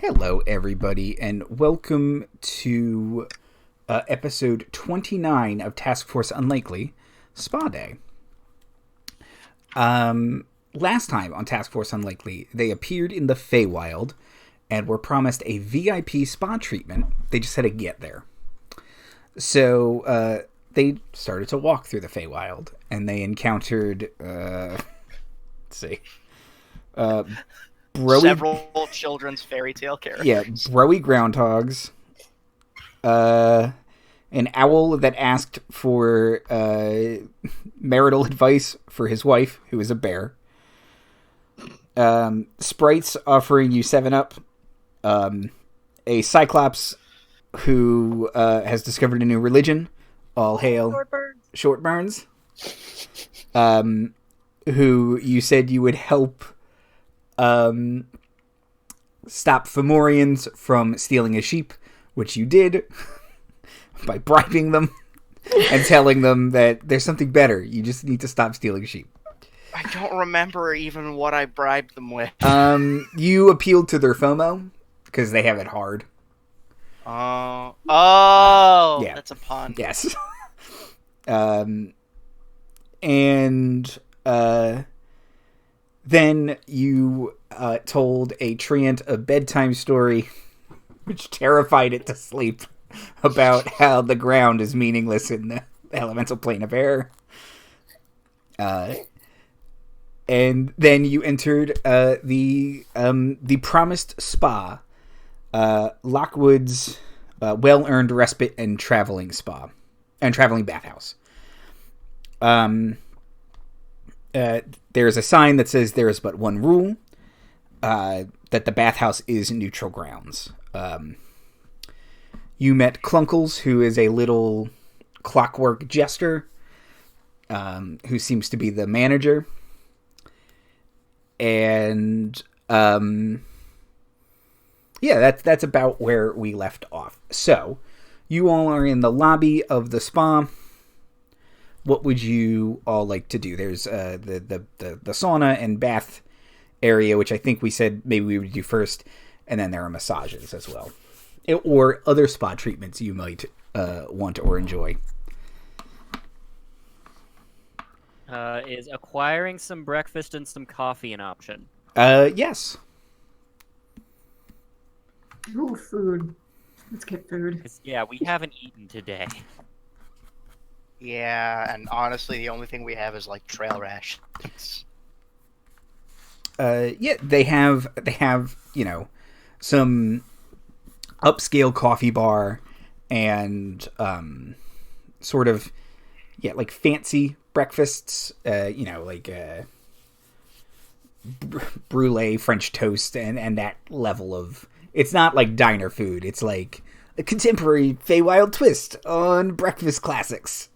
Hello, everybody, and welcome to episode 29 of Task Force Unlikely, Spa Day. Last time on Task Force Unlikely, they appeared in the Feywild and were promised a VIP spa treatment. They just had to get there. So they started to walk through the Feywild, and they encountered, let's see, several children's fairy tale characters. Yeah, broy groundhogs. An owl that asked for marital advice for his wife, who is a bear. Sprites offering you 7-Up. A cyclops who has discovered a new religion. All hail Shortburns. Who you said you would help stop Fomorians from stealing a sheep, which you did by bribing them and telling them that there's something better. You just need to stop stealing sheep. I don't remember even what I bribed them with. You appealed to their FOMO because they have it hard. Yeah. That's a pun. Yes. Then you told a treant a bedtime story, which terrified it to sleep, about how the ground is meaningless in the elemental plane of air. And then you entered the promised spa, Lockwood's well-earned respite and traveling spa, and traveling bathhouse. There's a sign that says there is but one rule, that the bathhouse is neutral grounds. You met Clunkles, who is a little clockwork jester, who seems to be the manager. And, yeah, that's about where we left off. So, you all are in the lobby of the spa. What would you all like to do? There's the sauna and bath area, which I think we said maybe we would do first, and then there are massages as well, or other spa treatments you might want or enjoy. Is acquiring some breakfast and some coffee an option? Yes. Ooh, food. Let's get food. Yeah, we haven't eaten today. Yeah, and honestly, the only thing we have is like trail rations. Yeah, they have some upscale coffee bar and sort of like fancy breakfasts. Like brulee French toast and that level of. It's not like diner food. It's like a contemporary Feywild twist on breakfast classics.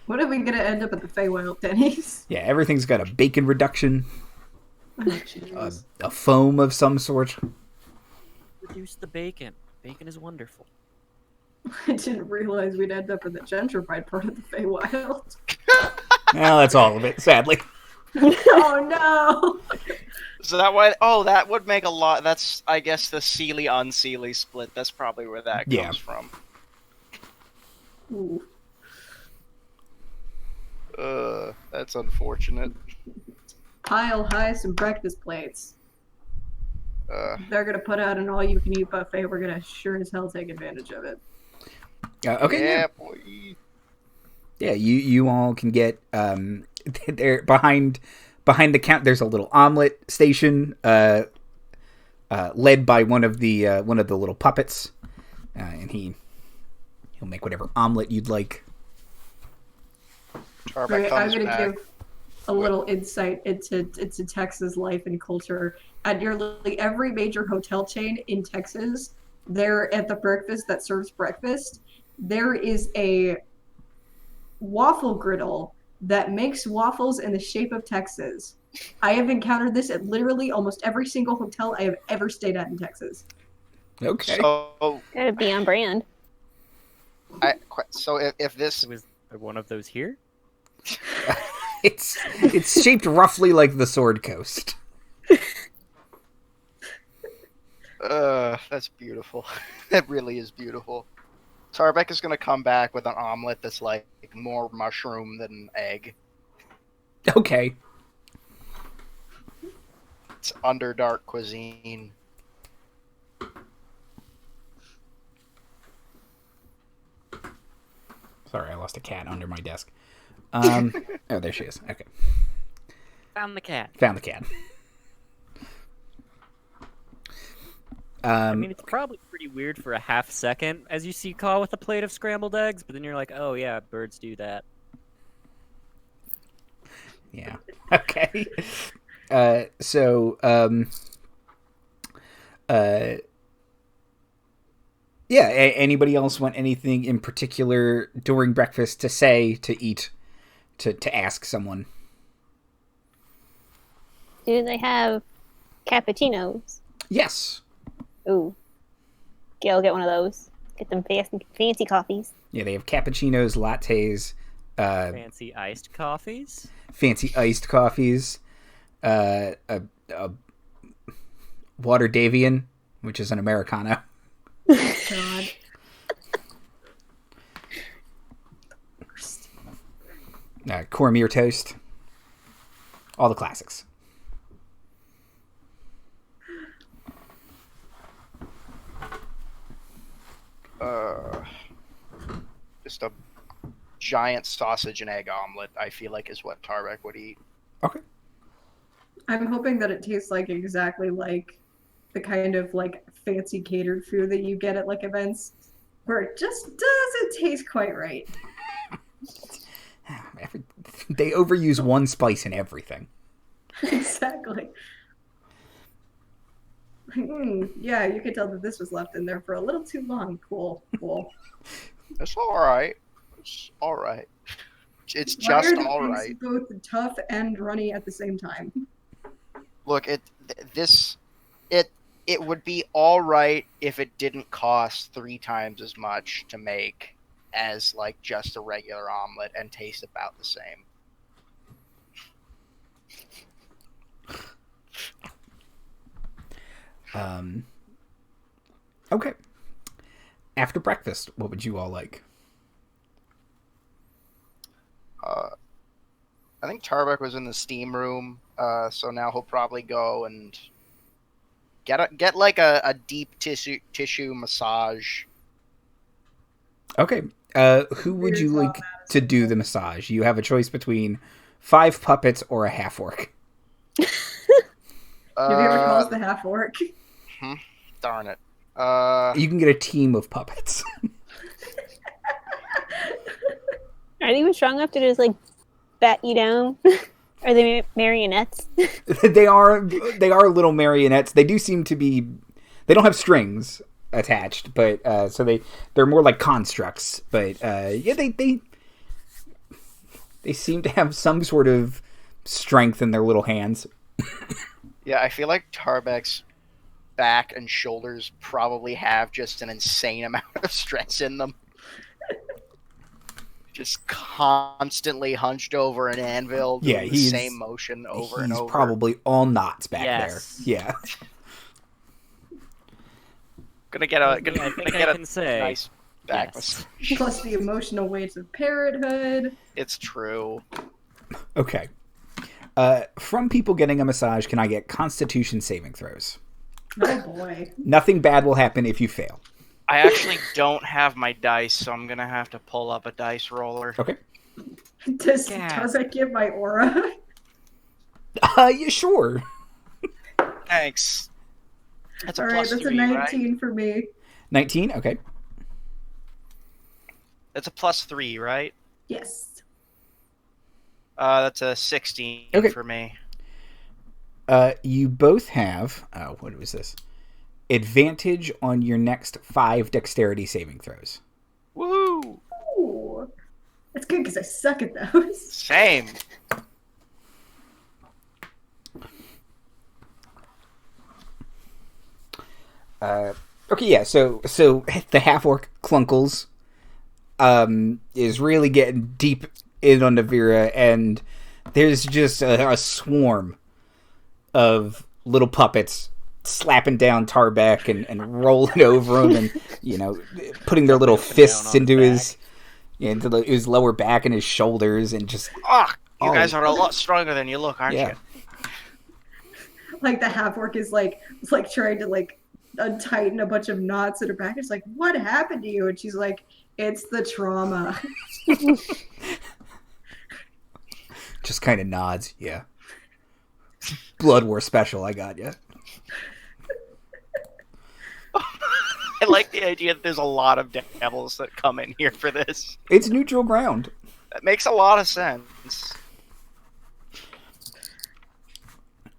What are we gonna end up at the Feywild Denny's? Yeah, everything's got a bacon reduction, Oh, a foam of some sort. Reduce the bacon. Bacon is wonderful. I didn't realize we'd end up in the gentrified part of the Feywild. Well, that's all of it, sadly. Oh no! So that way, that would make a lot. That's, I guess, the Sealy-unsealy split. That's probably where that comes from. Ooh. That's unfortunate. Pile high some breakfast plates. They're gonna put out an all-you-can-eat buffet. We're gonna sure as hell take advantage of it. Okay. Yeah, boy. Yeah, you all can get there behind the count. There's a little omelet station, led by one of the little puppets, and he'll make whatever omelet you'd like. Right, I'm gonna give a little insight into Texas life and culture. At nearly every major hotel chain in Texas, there at the breakfast that serves breakfast, there is a waffle griddle that makes waffles in the shape of Texas. I have encountered this at literally almost every single hotel I have ever stayed at in Texas. Okay. So, Gotta be on brand. if this Was there one of those here? It's shaped roughly like the Sword Coast. That's beautiful. That really is beautiful. Tarbek is gonna come back with an omelet that's like more mushroom than egg. Okay. It's Underdark cuisine. Sorry, I lost a cat under my desk. Oh, there she is. Okay. Found the cat. Found the cat. I mean, it's probably pretty weird for a half second as you see Kaw with a plate of scrambled eggs, but then you're like, oh yeah, birds do that. Yeah. Okay. Yeah, anybody else want anything in particular during breakfast to say, to eat, to ask someone? Do they have cappuccinos? Yes. Ooh. Gail, get one of those. Get them fancy coffees. Yeah, they have cappuccinos, lattes, Fancy iced coffees. fancy iced coffees, a water Davian, which is an Americano. God. Cormier toast. All the classics. Just a giant sausage and egg omelet, I feel like, is what Tarbek would eat. Okay. I'm hoping that it tastes like exactly like the kind of like fancy catered food that you get at like events, where it just doesn't taste quite right. They overuse one spice in everything. Exactly. Yeah, you could tell that this was left in there for a little too long. Cool. It's all right. It's all right. It's Why just are the all things right. both tough and runny at the same time? Look, it would be all right if it didn't cost 3 times as much to make as like just a regular omelet and taste about the same. Okay. After breakfast, what would you all like? I think Tarbek was in the steam room, so now he'll probably go and get like a deep tissue massage. Okay. Who would you like to do the massage? You have a choice between 5 puppets or a half orc. Navira calls the half orc. Darn it. You can get a team of puppets. Are they even strong enough to just like bat you down? Are they marionettes? They are little marionettes. They do seem to be. They don't have strings attached, but so they're more like constructs. But yeah, they seem to have some sort of strength in their little hands. Yeah, I feel like Tarbek's back and shoulders probably have just an insane amount of stress in them. Just constantly hunched over an anvil, doing the same motion over and over. He's probably all knots back Yes. there. Yeah. Gonna get I think I can say nice back yes. massage. Plus the emotional weight of parenthood. It's true. Okay. From people getting a massage, can I get Constitution saving throws? Oh boy. Nothing bad will happen if you fail. I actually don't have my dice, so I'm gonna have to pull up a dice roller. Okay. Does Yeah. I give my aura? Yeah, sure. Thanks. That's a All right, plus that's 3, a right? 19 for me. 19? Okay. That's a plus 3, right? Yes. That's a 16 Okay. for me. You both have... Oh, what was this? Advantage on your next 5 dexterity saving throws. Woo! Ooh. That's good because I suck at those. Same. Okay, yeah, so the half-orc Clunkles is really getting deep in on Navira, and there's just a swarm of little puppets slapping down Tarbeck and rolling over him and, putting their little fists into his lower back and his shoulders and just... You guys are a lot stronger than you look, aren't you? Like the half-orc is like trying to like untighten a bunch of knots in her back. It's like, what happened to you? And she's like, it's the trauma. Just kind of nods. Yeah. Blood War special. I got you. I like the idea that there's a lot of devils that come in here for this. It's neutral ground. That makes a lot of sense.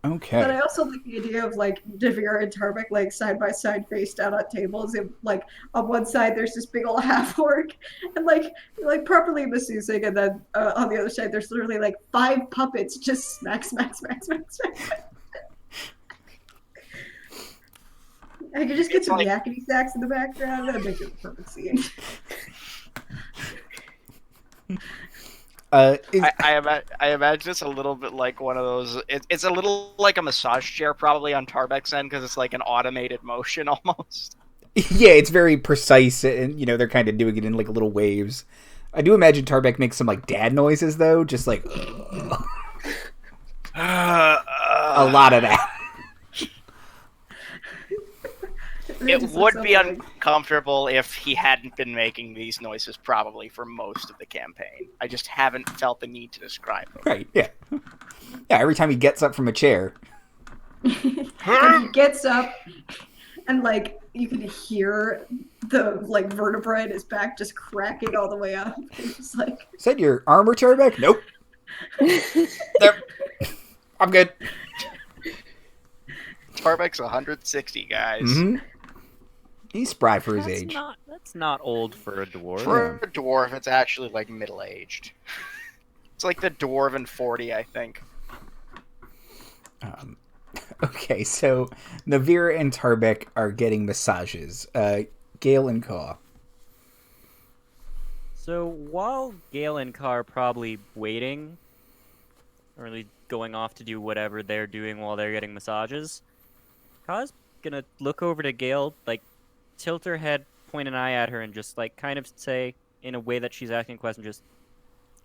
Okay. But I also like the idea of like Navira and Tarbeck like side by side face down on tables. And like on one side there's this big old half orc and like properly massaging, and then on the other side there's literally like 5 puppets just smack. I could just get some yakety sacks in the background. That'd make it a perfect scene. I imagine it's a little bit like one of those. It's a little like a massage chair, probably on Tarbeck's end, because it's like an automated motion almost. Yeah, it's very precise, and they're kind of doing it in like little waves. I do imagine Tarbeck makes some like dad noises though, just like a lot of that. It would be uncomfortable if he hadn't been making these noises probably for most of the campaign. I just haven't felt the need to describe them. Right, yeah. Yeah, every time he gets up from a chair. And he gets up and like you can hear the like vertebra in his back just cracking all the way up. It's like, is that your armor, Tarbeck? Nope. Nope. I'm good. Tarbeck's 160, guys. Mm-hmm. He's spry for his age. That's not old for a dwarf. For a dwarf, it's actually like middle-aged. It's like the dwarven 40, I think. Okay, so Navira and Tarbeck are getting massages. Gayle and Kaw. So while Gayle and Kaw are probably waiting, or at least going off to do whatever they're doing while they're getting massages, Kaw's gonna look over to Gayle, like, tilt her head, point an eye at her, and just, like, kind of say, in a way that she's asking a question, just,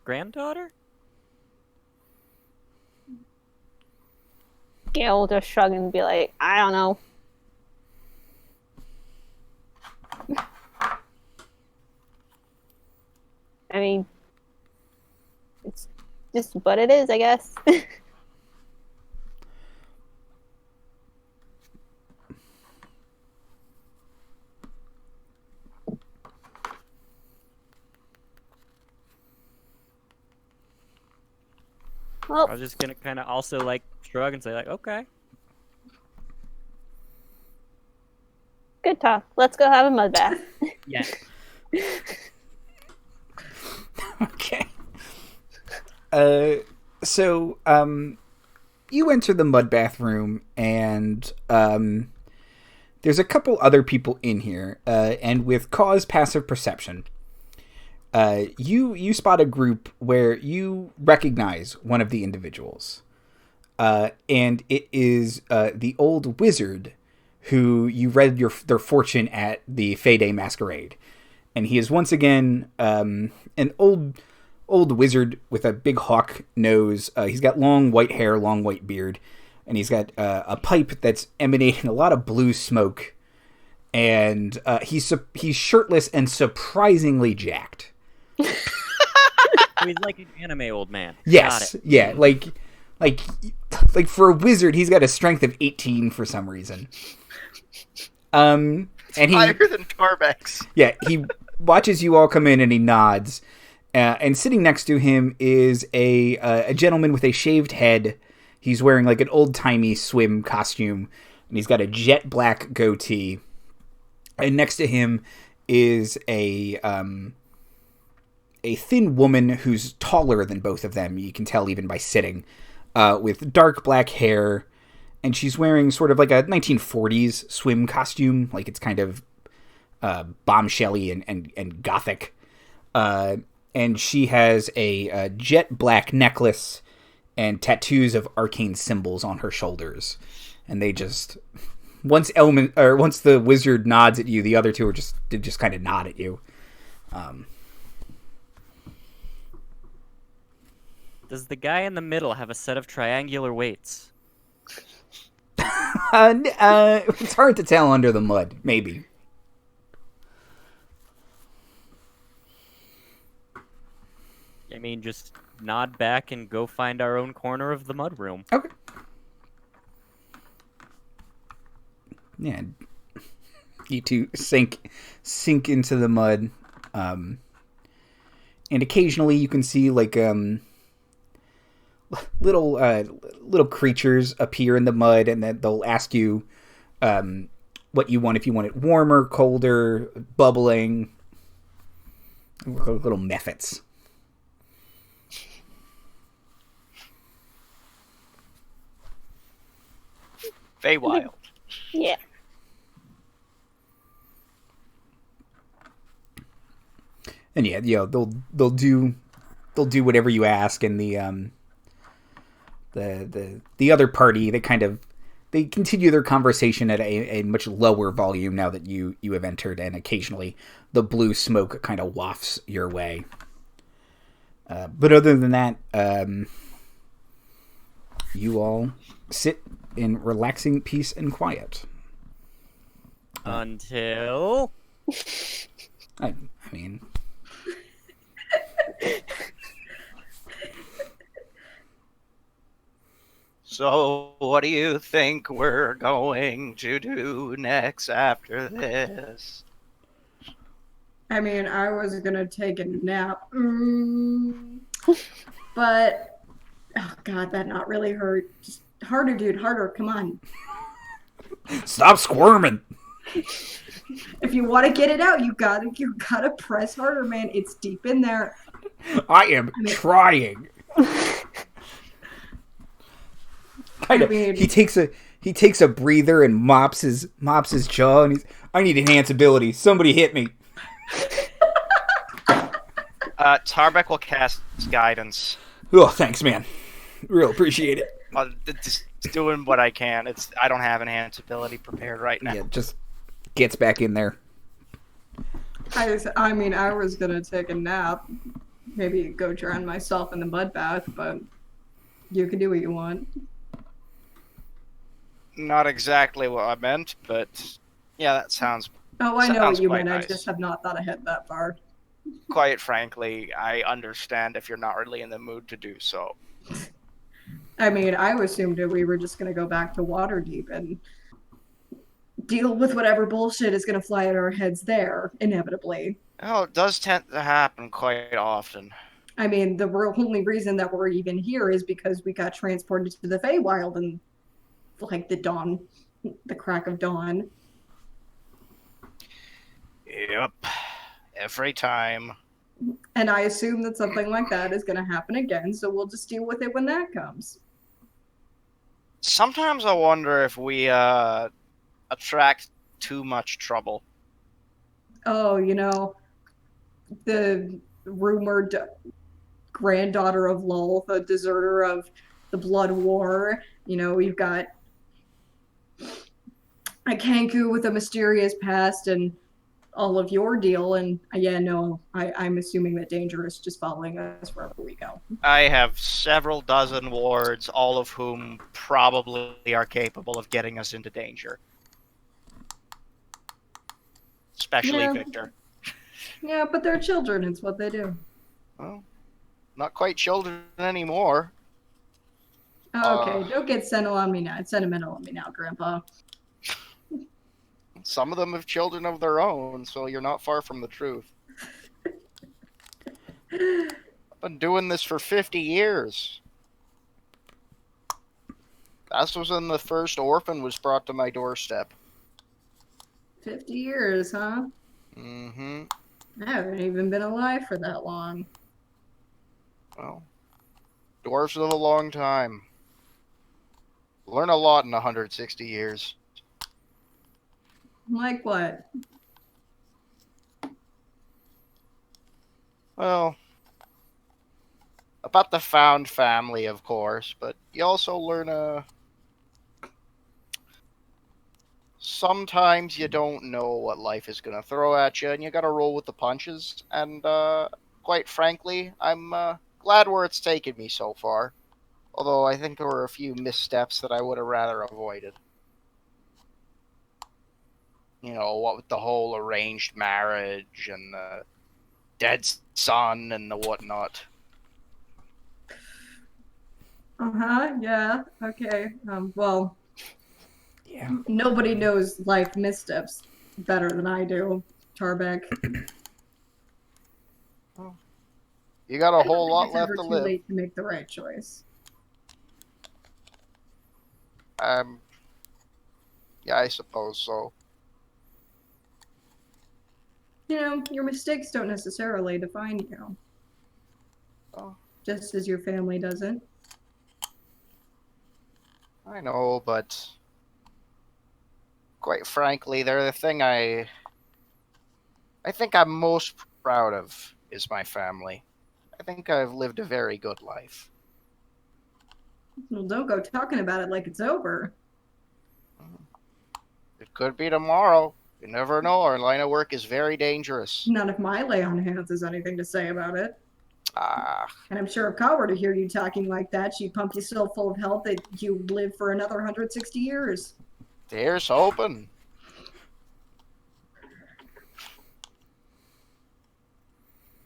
granddaughter? Gayle will just shrug and be like, I don't know. I mean, it's just what it is, I guess. Well, I was just gonna kind of also, like, shrug and say, like, okay. good talk. Let's go have a mud bath. Yeah. Okay. So, you enter the mud bathroom, and there's a couple other people in here, and with Kaw's passive perception, you spot a group where you recognize one of the individuals, and it is the old wizard who you read their fortune at the Fayday Masquerade, and he is once again an old wizard with a big hawk nose. He's got long white hair, long white beard, and he's got a pipe that's emanating a lot of blue smoke, and he's shirtless and surprisingly jacked. He's like an anime old man. Yes, Got it. yeah, like for a wizard, he's got a strength of 18 for some reason. And he Higher than Tarbeck's. Yeah, he watches you all come in and he nods. And sitting next to him is a gentleman with a shaved head. He's wearing like an old-timey swim costume, and he's got a jet black goatee. And next to him is a thin woman who's taller than both of them. You can tell even by sitting, with dark black hair, and she's wearing sort of like a 1940s swim costume, like it's kind of bombshelly and gothic. And she has a jet black necklace and tattoos of arcane symbols on her shoulders, and they just once the wizard nods at you, the other two are just kind of nod at you. Does the guy in the middle have a set of triangular weights? It's hard to tell under the mud. Maybe. I mean, just nod back and go find our own corner of the mud room. Okay. Yeah. You two sink into the mud, and occasionally you can see like little creatures appear in the mud, and then they'll ask you what you want. If you want it warmer, colder, bubbling, little methods. Feywild. Yeah. And yeah, they'll do whatever you ask, and the other party they continue their conversation at a much lower volume now that you have entered, and occasionally the blue smoke kind of wafts your way. But other than that, you all sit in relaxing peace and quiet. Until... I mean... So, what do you think we're going to do next after this? I mean, I was gonna take a nap, but oh god, that not really hurt. Just harder, dude, harder. Come on. Stop squirming. If you want to get it out, you gotta press harder, man. It's deep in there. I am trying. He takes a breather and mops his jaw, and I need enhanceability. Somebody hit me. Tarbeck will cast guidance. Oh, thanks, man. Real appreciate it. Just doing what I can. I don't have enhanceability prepared right now. Yeah, just gets back in there. I was gonna take a nap, maybe go drown myself in the mud bath, but you can do what you want. Not exactly what I meant, but yeah, that sounds. Oh, I know what you meant. Nice. I just have not thought ahead that far. Quite frankly, I understand if you're not really in the mood to do so. I mean, I assumed that we were just going to go back to Waterdeep and deal with whatever bullshit is going to fly at our heads there, inevitably. Oh, it does tend to happen quite often. I mean, the only reason that we're even here is because we got transported to the Feywild and, like, the crack of dawn. Yep. Every time. And I assume that something like that is going to happen again, so we'll just deal with it when that comes. Sometimes I wonder if we attract too much trouble. Oh, the rumored granddaughter of Lull, the deserter of the Blood War. We've got a Kanku with a mysterious past and all of your deal, and I'm assuming that danger is just following us wherever we go. I have several dozen wards, all of whom probably are capable of getting us into danger. Especially Victor. Yeah, but they're children, it's what they do. Well, not quite children anymore. Oh, okay, don't get sentimental on me now, Grandpa. Some of them have children of their own, so you're not far from the truth. I've been doing this for 50 years. That was when the first orphan was brought to my doorstep. 50 years, huh? Mm-hmm. I haven't even been alive for that long. Well, dwarves live a long time. Learn a lot in 160 years. Like what? Well, about the found family, of course, but you also learn sometimes you don't know what life is going to throw at you, and you got to roll with the punches. And quite frankly, I'm glad where it's taken me so far. Although I think there were a few missteps that I would have rather avoided. You know, what with the whole arranged marriage and the dead son and the whatnot. Yeah. Okay. Well, Yeah. nobody knows life missteps better than I do, Tarbeck. You got a whole lot It's never left to too live. late to make the right choice. Yeah, I suppose so. You know, your mistakes don't necessarily define you. Oh, Just as your family doesn't. I know, but quite frankly, they're the thing I think I'm most proud of is my family. I think I've lived a very good life. Well, don't go talking about it like it's over. It could be tomorrow. You never know. Our line of work is very dangerous. None of my lay on hands has anything to say about it. And I'm sure if Kaw were to hear you talking like that, she'd pump you so full of health that you'd live for another 160 years. There's hoping.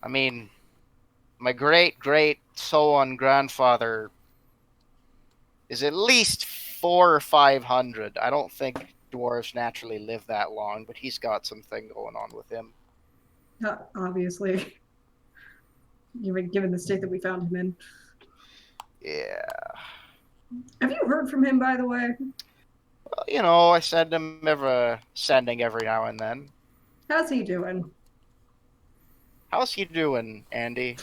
I mean, my great so-on grandfather is at least 400 or 500. I don't think dwarves naturally live that long, but he's got something going on with him. Obviously. Given the state that we found him in. Yeah. Have you heard from him, by the way? Well, you know, I send him sending every now and then. How's he doing? How's he doing, Andy?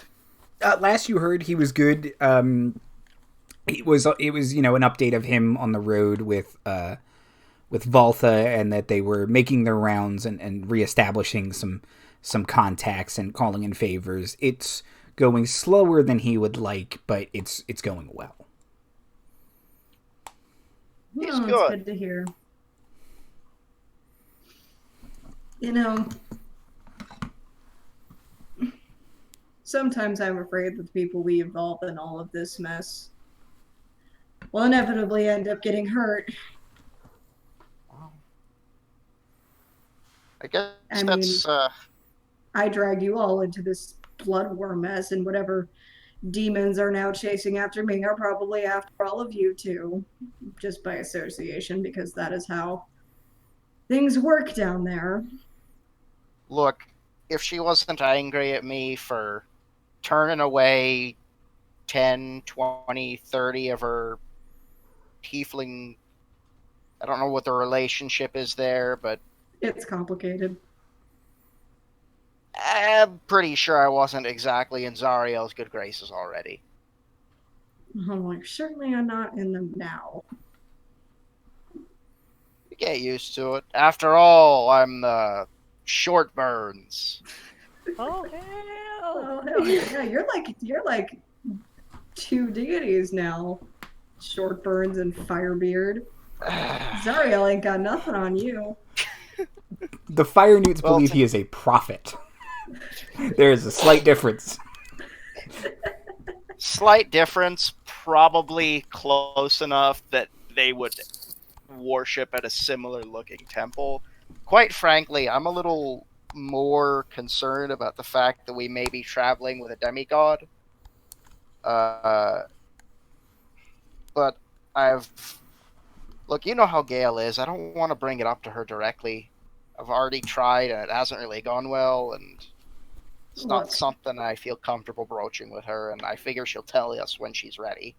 Last you heard, he was good. It was an update of him on the road with Valtha, and that they were making their rounds and reestablishing some contacts and calling in favors. It's going slower than he would like, but it's going well. He's It's good. good to hear. You know, sometimes I'm afraid that the people we involve in all of this mess will inevitably end up getting hurt. I guess I that's I dragged you all into this blood war mess, and whatever demons are now chasing after me are probably after all of you too, just by association, because that is how things work down there. look, if she wasn't angry at me for turning away 10, 20, 30 of her tiefling, I don't know what the relationship is there, but It's complicated. I'm pretty sure I wasn't exactly in Zariel's good graces already. I'm like, certainly I'm not in them now. You get used to it. After all, I'm the short burns. Oh hell! Oh hell yeah, you're like two deities now. Short burns and Firebeard. Zariel ain't got nothing on you. The Fire Newts Well, believe he is a prophet. There is a slight difference. Slight difference, probably close enough that they would worship at a similar looking temple. Quite frankly, I'm a little more concerned about the fact that we may be traveling with a demigod. But look, you know how Gayle is. I don't want to bring it up to her directly. I've already tried and it hasn't really gone well, and it's not Look. something I feel comfortable broaching with her, and I figure she'll tell us when she's ready.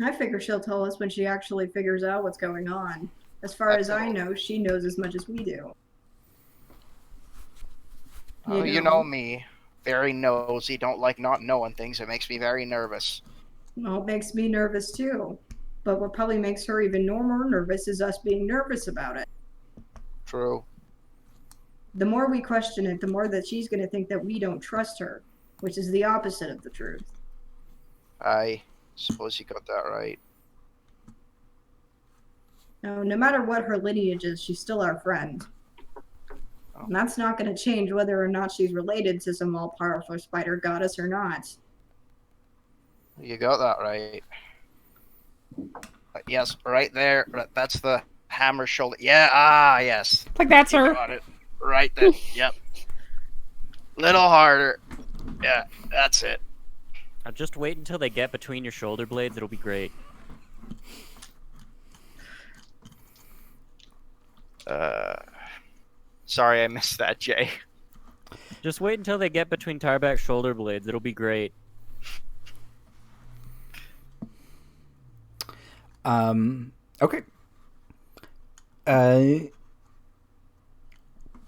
I figure she'll tell us when she actually figures out what's going on. As far as I know, she knows as much as we do. Oh, you know me. Very nosy, don't like not knowing things. It makes me very nervous. Well, it makes me nervous too. But what probably makes her even more nervous is us being nervous about it. True. The more we question it, the more that she's going to think that we don't trust her, which is the opposite of the truth. I suppose you got that right. No matter what her lineage is, she's still our friend. And that's not going to change whether or not she's related to some all-powerful spider goddess or not. You got that right. Yes, right there. That's the hammer shoulder. Yeah, yes. Like that's You her. got it. Right there. Yep. Little harder. Yeah, that's it. Now just wait until they get between your shoulder blades. It'll be great. Sorry I missed that, Jay. Just wait until they get between Tarbak's shoulder blades. It'll be great. Okay.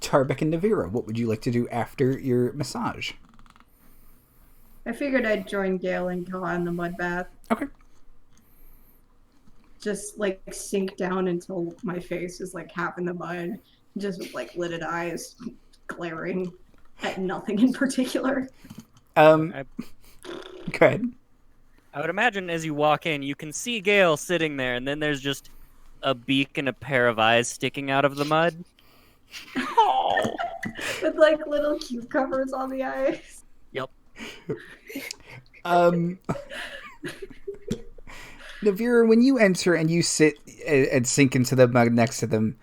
Tarbek and Navira, what would you like to do after your massage? I figured I'd join Gayle and Kaw in the mud bath. Okay. Just like sink down until my face is like half in the mud, just with like lidded eyes, glaring at nothing in particular. Go ahead. I would imagine as you walk in, you can see Gayle sitting there, and then there's just a beak and a pair of eyes sticking out of the mud. Oh. With like little cucumbers on the eyes. Yep. Navira, when you enter and you sit and sink into the mud next to them,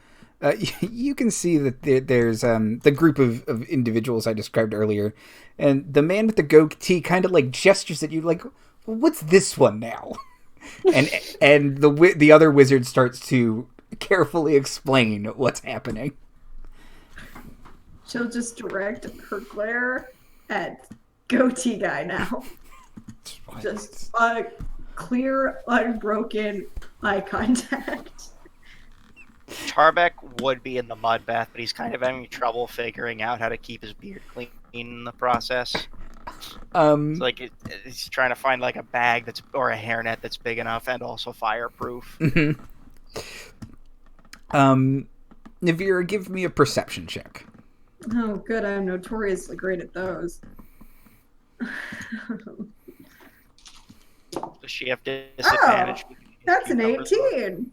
you can see that there's the group of individuals I described earlier, and the man with the goatee kind of like gestures at you like, what's this one now? and the other wizard starts to carefully explain what's happening. She'll just direct her glare at goatee guy now. Just clear, unbroken eye contact. Tarbek would be in the mud bath, but he's kind of having trouble figuring out how to keep his beard clean in the process. It's like he's trying to find like a bag or a hairnet that's big enough and also fireproof. Mm-hmm. Navira, give me a perception check. Oh, good. I'm notoriously great at those. Does she have disadvantage? That's an 18.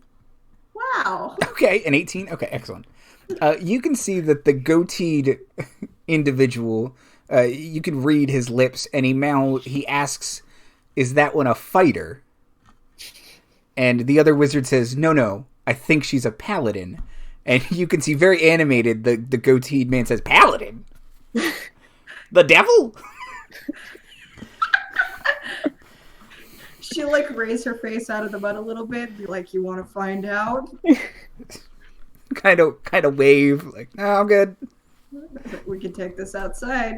Wow. Okay, an 18? Okay, excellent. You can see that the goateed individual, you can read his lips, and he asks, is that one a fighter? And the other wizard says, no, I think she's a paladin. And you can see very animated, the goateed man says, paladin? The devil? She'll like raise her face out of the mud a little bit and be like, you want to find out? kind of wave, like, no, I'm good. We can take this outside.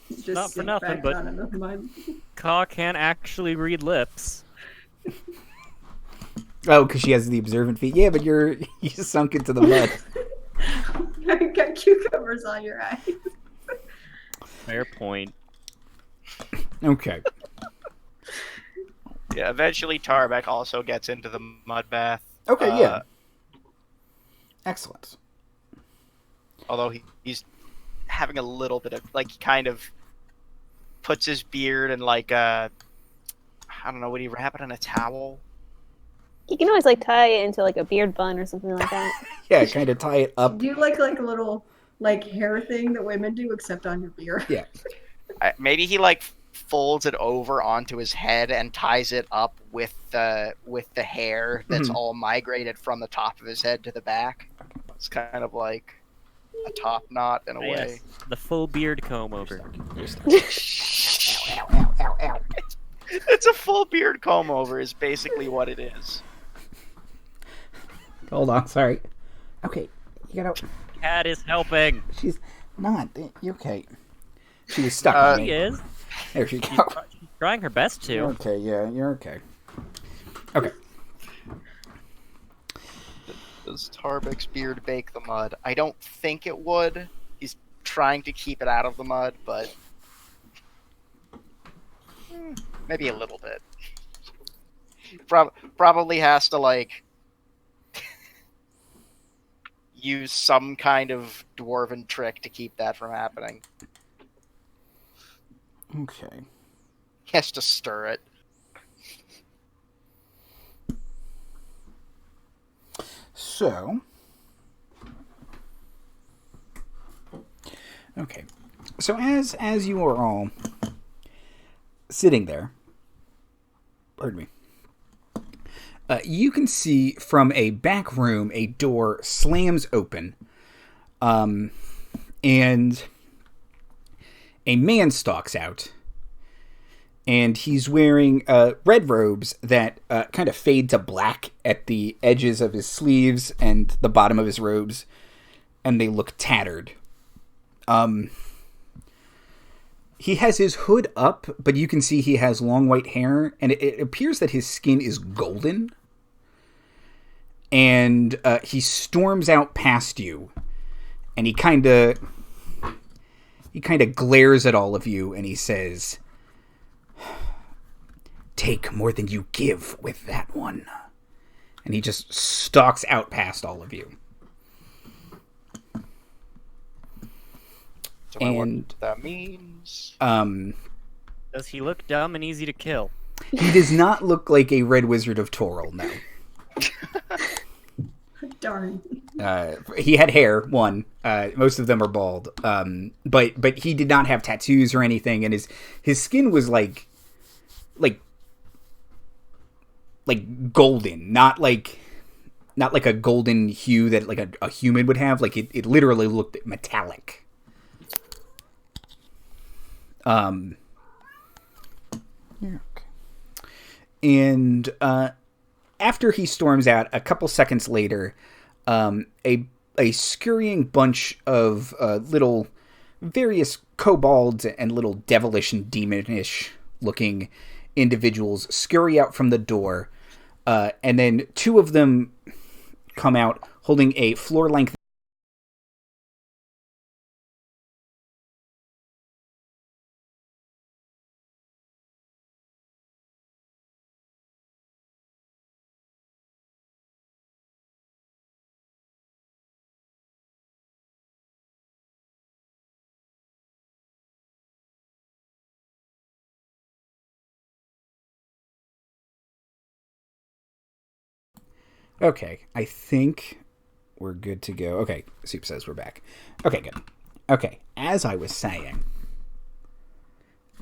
Just Not for sink nothing, back but down in the mud. Kaw can't actually read lips. Oh, because she has the observant feet. Yeah, but you sunk into the mud. You got cucumbers on your eyes. Fair point. Okay. Yeah, eventually Tarbek also gets into the mud bath. Okay, yeah. Excellent. Although he's having a little bit of, like, he kind of puts his beard in, like, I don't know, would he wrap it in a towel? You can always like tie it into like a beard bun or something like that. Yeah, kind of tie it up. Do you like a little like hair thing that women do except on your beard? Yeah. Maybe he, like, folds it over onto his head and ties it up with the hair that's all migrated from the top of his head to the back. It's kind of like a top knot in a way. Yes, the full beard comb over. Ow. It's a full beard comb over is basically what it is. Hold on, sorry. Okay, you gotta... Cat is helping. She's not... You're okay. She was stuck on me. She is. There she goes. She's trying her best to. You're okay, yeah, you're okay. Okay. Does Tarbek's beard bake the mud? I don't think it would. He's trying to keep it out of the mud, but... maybe a little bit. Probably has to, like... use some kind of dwarven trick to keep that from happening. Okay. He has to stir it. So, okay. So as you are all sitting there, pardon me, you can see from a back room a door slams open, and a man stalks out. And he's wearing red robes that kind of fade to black at the edges of his sleeves and the bottom of his robes, and they look tattered. He has his hood up, but you can see he has long white hair, and it appears that his skin is golden. And he storms out past you, and he kind of glares at all of you, and he says, "Take more than you give with that one." And he just stalks out past all of you. Do I wonder what that means? Does he look dumb and easy to kill? He does not look like a Red Wizard of Toril, no. Darn. He had hair, one. Most of them are bald. But he did not have tattoos or anything, and his skin was like golden, not like a golden hue that like a human would have. Like it literally looked metallic. Yeah. Okay. And after he storms out, a couple seconds later, a scurrying bunch of little various kobolds and little devilish and demonish looking individuals scurry out from the door, and then two of them come out holding a floor-length. Okay, I think we're good to go. Okay, Soup says we're back. Okay, good. Okay, as I was saying,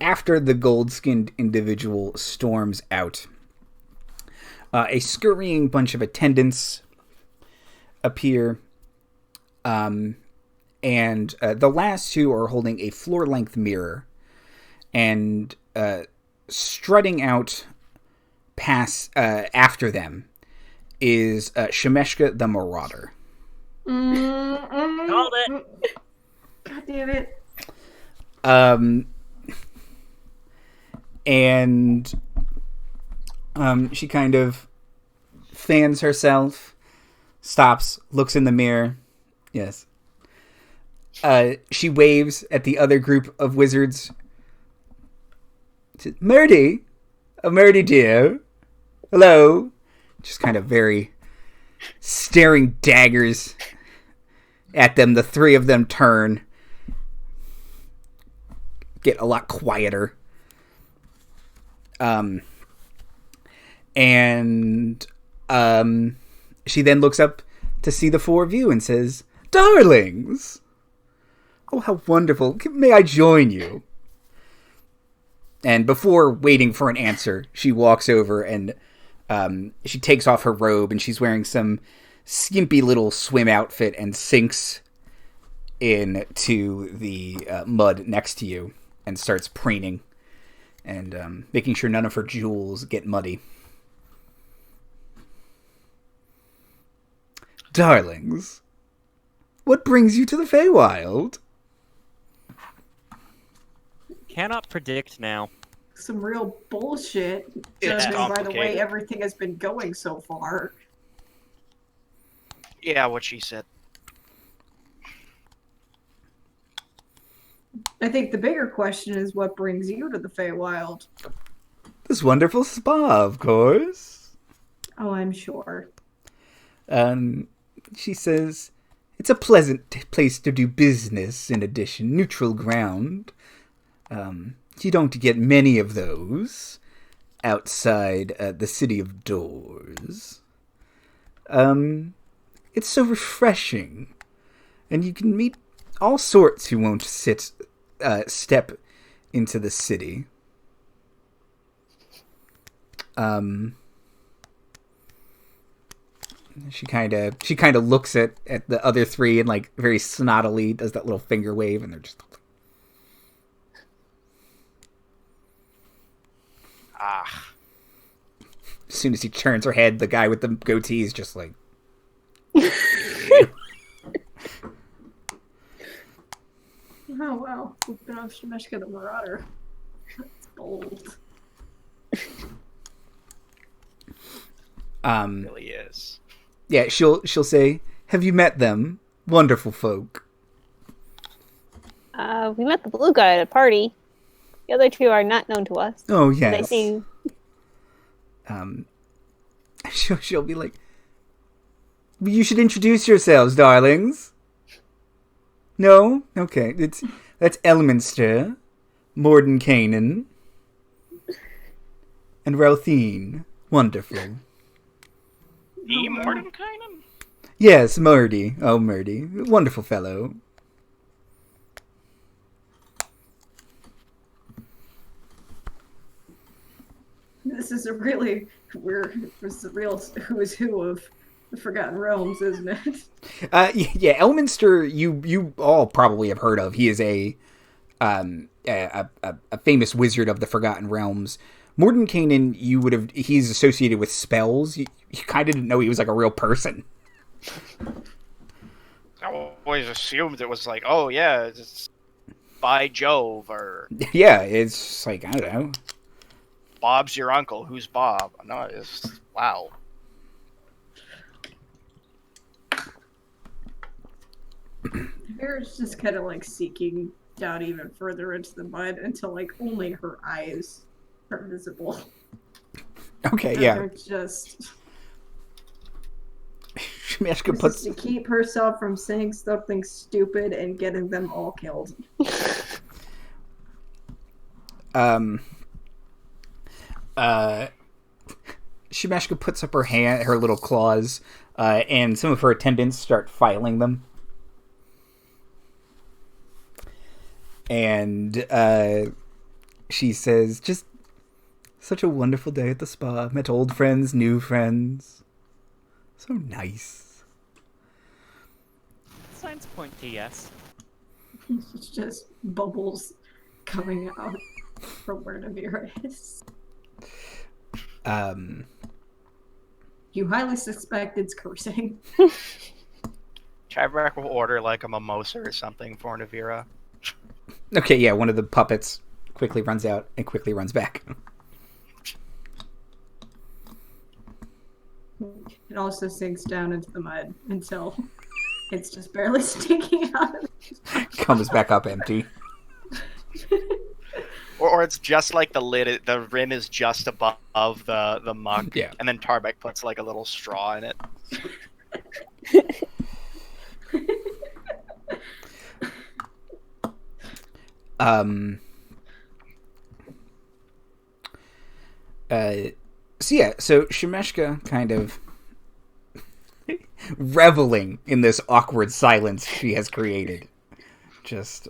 after the gold-skinned individual storms out, a scurrying bunch of attendants appear, and the last two are holding a floor-length mirror, and strutting out past after them is Shemeshka the Marauder. Called it. God damn it. And she kind of fans herself, stops, looks in the mirror. Yes. She waves at the other group of wizards. Murdy? Oh, Murdy dear. Hello. Just kind of very staring daggers at them. The three of them turn, get a lot quieter. And she then looks up to see the four of you and says, "Darlings! Oh, how wonderful. May I join you?" And before waiting for an answer, she walks over and she takes off her robe, and she's wearing some skimpy little swim outfit and sinks into the mud next to you and starts preening and making sure none of her jewels get muddy. "Darlings, what brings you to the Feywild?" Cannot predict now. Some real bullshit, It's judging by the way complicated. everything has been going so far. Yeah, what she said. I think the bigger question is what brings you to the Feywild. This wonderful spa, of course. Oh, I'm sure. She says, "It's a pleasant place to do business, in addition. Neutral ground. You don't get many of those outside the City of Doors. It's so refreshing. And you can meet all sorts who won't step into the city. She kind of looks at the other three and like very snottily does that little finger wave, and they're just As soon as he turns her head, the guy with the goatee is just like. Oh wow, we've been on Shemeshka the Marauder. That's bold. It really is. Yeah, she'll say, "Have you met them? Wonderful folk." We met the blue guy at a party. The other two are not known to us. Oh I yes. see. She'll be like, "You should introduce yourselves, darlings." No? Okay. That's Elminster, Mordenkainen, and Ralthine. Wonderful. The Mordenkainen? Yes, Murdy. Oh, Murdy. Wonderful fellow. This is a really it's the real who's who of the Forgotten Realms, isn't it? Yeah, Elminster, you all probably have heard of. He is a famous wizard of the Forgotten Realms. Mordenkainen, he's associated with spells. You kind of didn't know he was like a real person. I always assumed it was like, oh yeah, it's by Jove, or Yeah, it's like, I don't know. Bob's your uncle. Who's Bob? No, it's wow. Vera's just kind of like seeking down even further into the mud until like only her eyes are visible. Okay, And yeah. they're just Shemeshka this is to keep herself from saying something stupid and getting them all killed. Shemeshka puts up her little claws, and some of her attendants start filing them. And she says, "Just such a wonderful day at the spa. Met old friends, new friends. So nice." Signs point to yes. It's just bubbles coming out from where Navira is. You highly suspect it's cursing. Chivrak will order like a mimosa or something for Navira. Okay, yeah, one of the puppets quickly runs out and quickly runs back. It also sinks down into the mud until it's just barely sticking out of it. Comes back up empty. Or it's just like the lid, the rim is just above the mug, Yeah. and then Tarbek puts like a little straw in it. So Shemeshka kind of reveling in this awkward silence she has created. Just,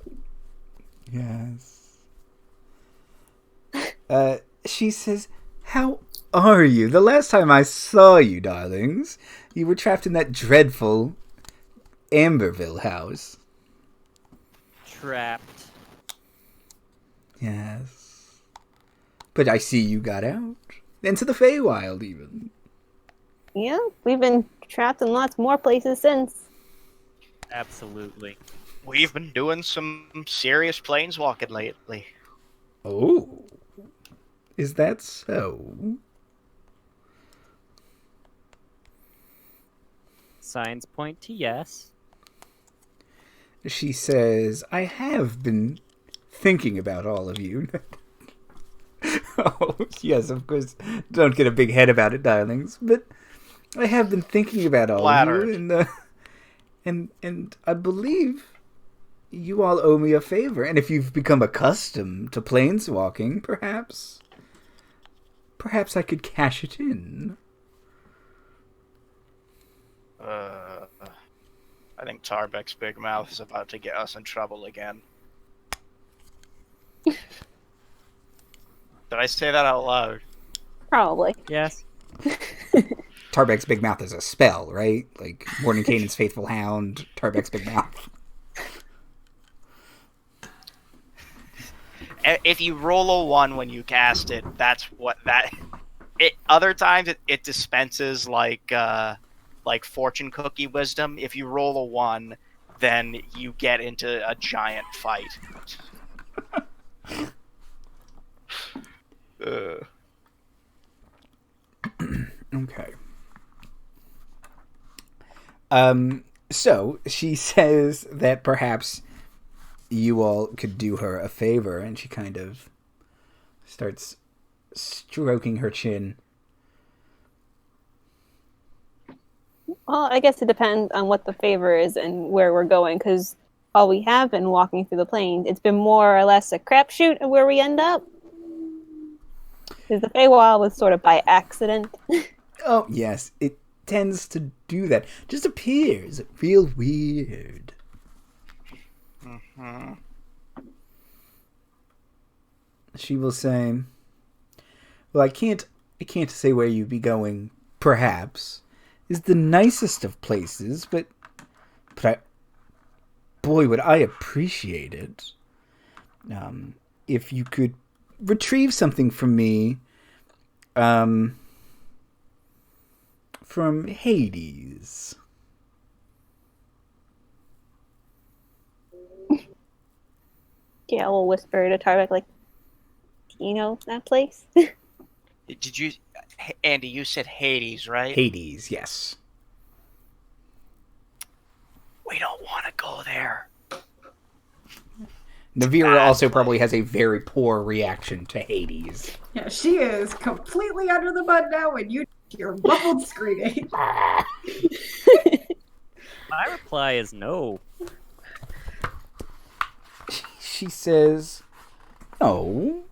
yes. She says, "How are you? The last time I saw you, darlings, you were trapped in that dreadful Amberville house." Trapped. Yes. But I see you got out. Into the Feywild, even. Yeah, we've been trapped in lots more places since. Absolutely. We've been doing some serious planeswalking lately. Oh. Is that so? Signs point to yes. She says, "I have been thinking about all of you." Oh, yes, of course. Don't get a big head about it, darlings. But I have been thinking about all Flattered. of you, and I believe you all owe me a favor. And if you've become accustomed to planeswalking, perhaps I could cash it in. Tarbek's big mouth is about to get us in trouble again. Did I say that out loud? Probably. Yes. Tarbek's big mouth is a spell, right? Like Mordenkainen's faithful hound, Tarbek's big mouth. If you roll a 1 when you cast it, that's what that. Other times it dispenses like fortune cookie wisdom. If you roll a 1, then you get into a giant fight. Okay. So she says that perhaps you all could do her a favor, and she kind of starts stroking her chin. Well, I guess it depends on what the favor is and where we're going, because while we have been walking through the plains, it's been more or less a crapshoot of where we end up. Because the Feywild was sort of by accident. Oh, yes, it tends to do that. Just appears real weird. Mm-hmm. She will say, well, I can't say where you'd be going, perhaps. Is the nicest of places, but boy, would I appreciate it. If you could retrieve something from me, from Hades. Gayle will whisper to Tarbek, like, you know that place? Did you, Andy? You said Hades, right? Hades, yes. We don't want to go there. Navira also probably has a very poor reaction to Hades. Yeah, she is completely under the mud now when you hear muffled screaming. My reply is no. She says, no,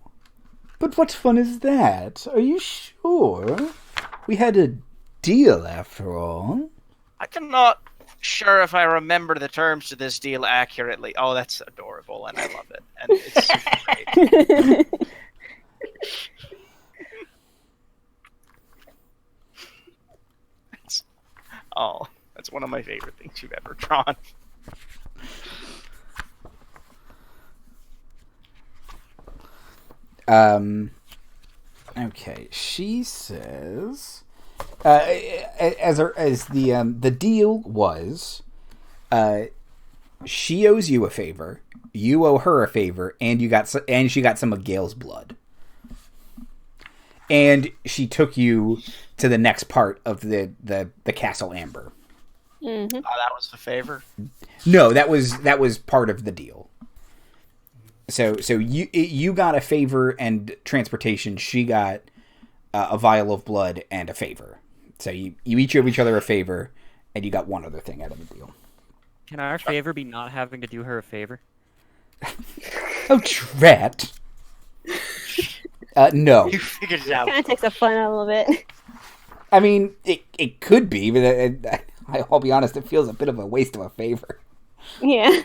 but what fun is that? Are you sure? We had a deal after all. I cannot sure if I remember the terms to this deal accurately. Oh, that's adorable, and I love it. And it's super great. That's one of my favorite things you've ever drawn. Okay, she says, as the deal was, she owes you a favor, you owe her a favor, and she got some of Gayle's blood, and she took you to the next part of the Castle Amber. Mm-hmm. Oh, that was the favor? No, that was part of the deal. So you got a favor and transportation. She got a vial of blood and a favor. So you each owe each other a favor, and you got one other thing out of the deal. Can our favor be not having to do her a favor? Oh, drat. No. You figured it out. Kind of takes the fun out a little bit. I mean, it could be, but I'll be honest, it feels a bit of a waste of a favor. Yeah.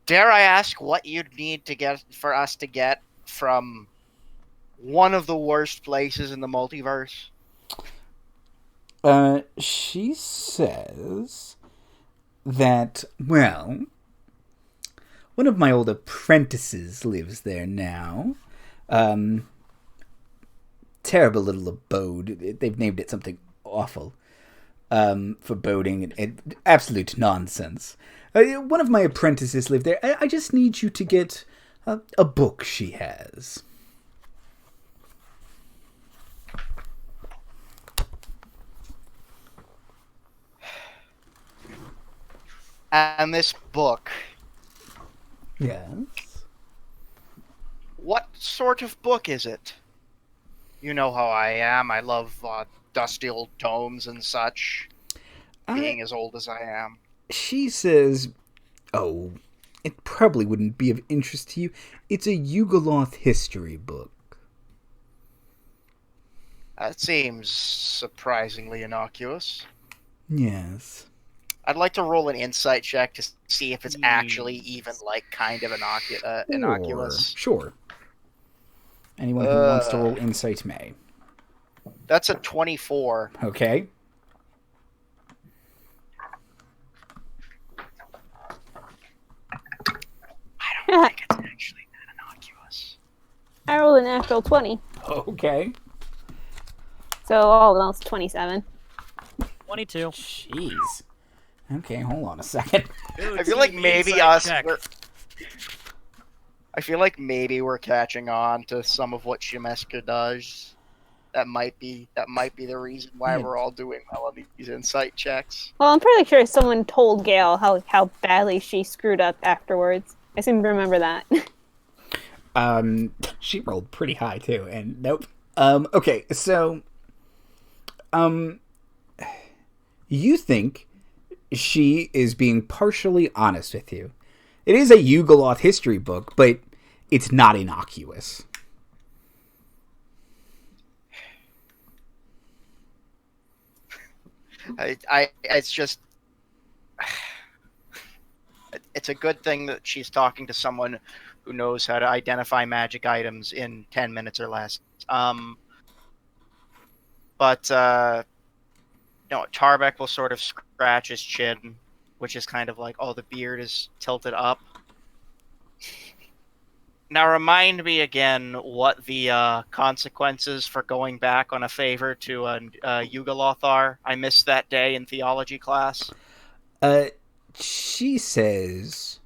Dare I ask what you'd need to get for us to get from one of the worst places in the multiverse? She says that, well, one of my old apprentices lives there now. Terrible little abode. They've named it something awful. For boating and absolute nonsense. One of my apprentices lived there. I just need you to get a book she has. And this book, Yes. what sort of book is it? You know how I am. I love dusty old tomes and such. Being as old as I am. She says, oh, it probably wouldn't be of interest to you. It's a Yugoloth history book. That seems surprisingly innocuous. Yes. I'd like to roll an insight check to see if it's actually even like kind of innocuous. Sure. Anyone who wants to roll insight may. That's a 24. Okay. I don't think it's actually that innocuous. I rolled a natural 20. Okay. So all in all, it's 27. 22. Jeez. Okay, hold on a second. I feel like maybe I feel like maybe we're catching on to some of what Shimeska does. That might be the reason why we're all doing well on these insight checks. Well, I'm pretty sure someone told Gayle how badly she screwed up afterwards. I seem to remember that. She rolled pretty high too, and nope. Okay, so you think she is being partially honest with you. It is a Yugoloth history book, but it's not innocuous. It's just, it's a good thing that she's talking to someone who knows how to identify magic items in 10 minutes or less. But Tarbeck will sort of scratch his chin, which is kind of like, oh, the beard is tilted up. Now remind me again what the consequences for going back on a favor to a Yugoloth are. I missed that day in theology class. She says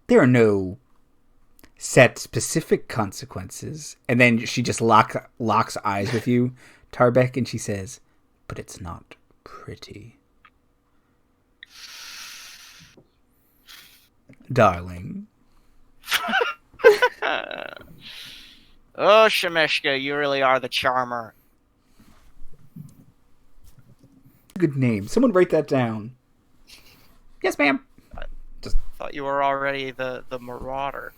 there are no set specific consequences, and then she just locks eyes with you, Tarbeck, and she says, but it's not pretty. Darling. Oh, Shemeshka, you really are the charmer. Good name. Someone write that down. Yes, ma'am. Just thought you were already the marauder.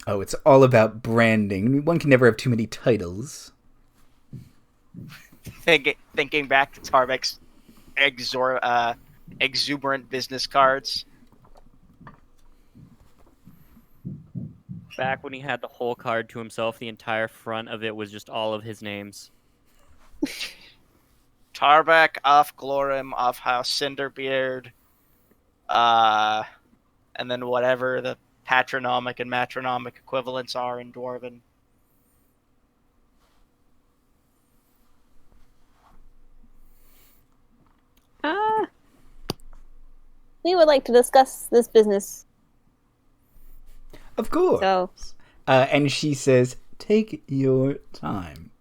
Oh, it's all about branding. One can never have too many titles. Thinking back to Tarbeck's exuberant business cards. Back when he had the whole card to himself, the entire front of it was just all of his names. Tarbeck of Glorim of House Cinderbeard, and then whatever the patronymic and matronymic equivalents are in Dwarven. We would like to discuss this business. Of course. So, and she says, take your time.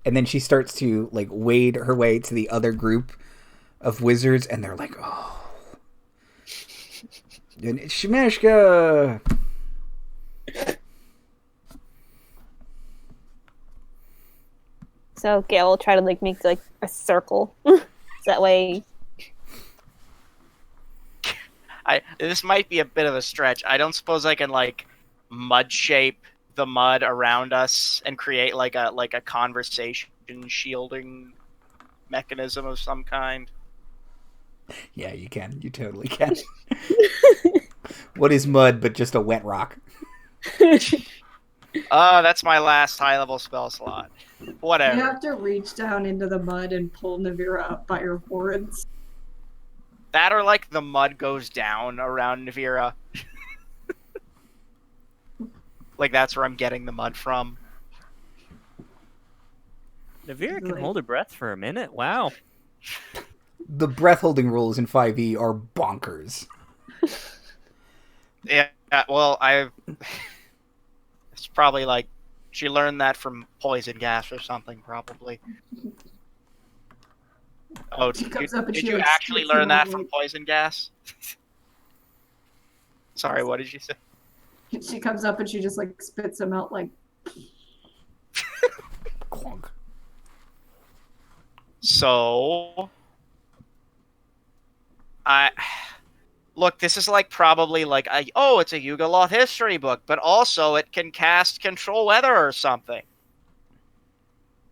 And then she starts to like wade her way to the other group of wizards, and they're like, oh. And it's Shemeshka. so Gayle will try to like make like a circle. So that way. This might be a bit of a stretch. I don't suppose I can like mud shape the mud around us and create like a conversation shielding mechanism of some kind. Yeah, you can. You totally can. What is mud but just a wet rock? That's my last high level spell slot. Whatever. You have to reach down into the mud and pull Navira up by her horns. That or like the mud goes down around Navira. Like that's where I'm getting the mud from. Navira can hold her breath for a minute. Wow. The breath holding rules in 5e are bonkers. Yeah, well, it's probably like she learned that from poison gas or something, probably. Oh, did you actually learn that from poison gas? Sorry, what did you say? She comes up and she just like spits him out like. Clunk. So, look. This is like probably like it's a Yugoloth history book, but also it can cast control weather or something.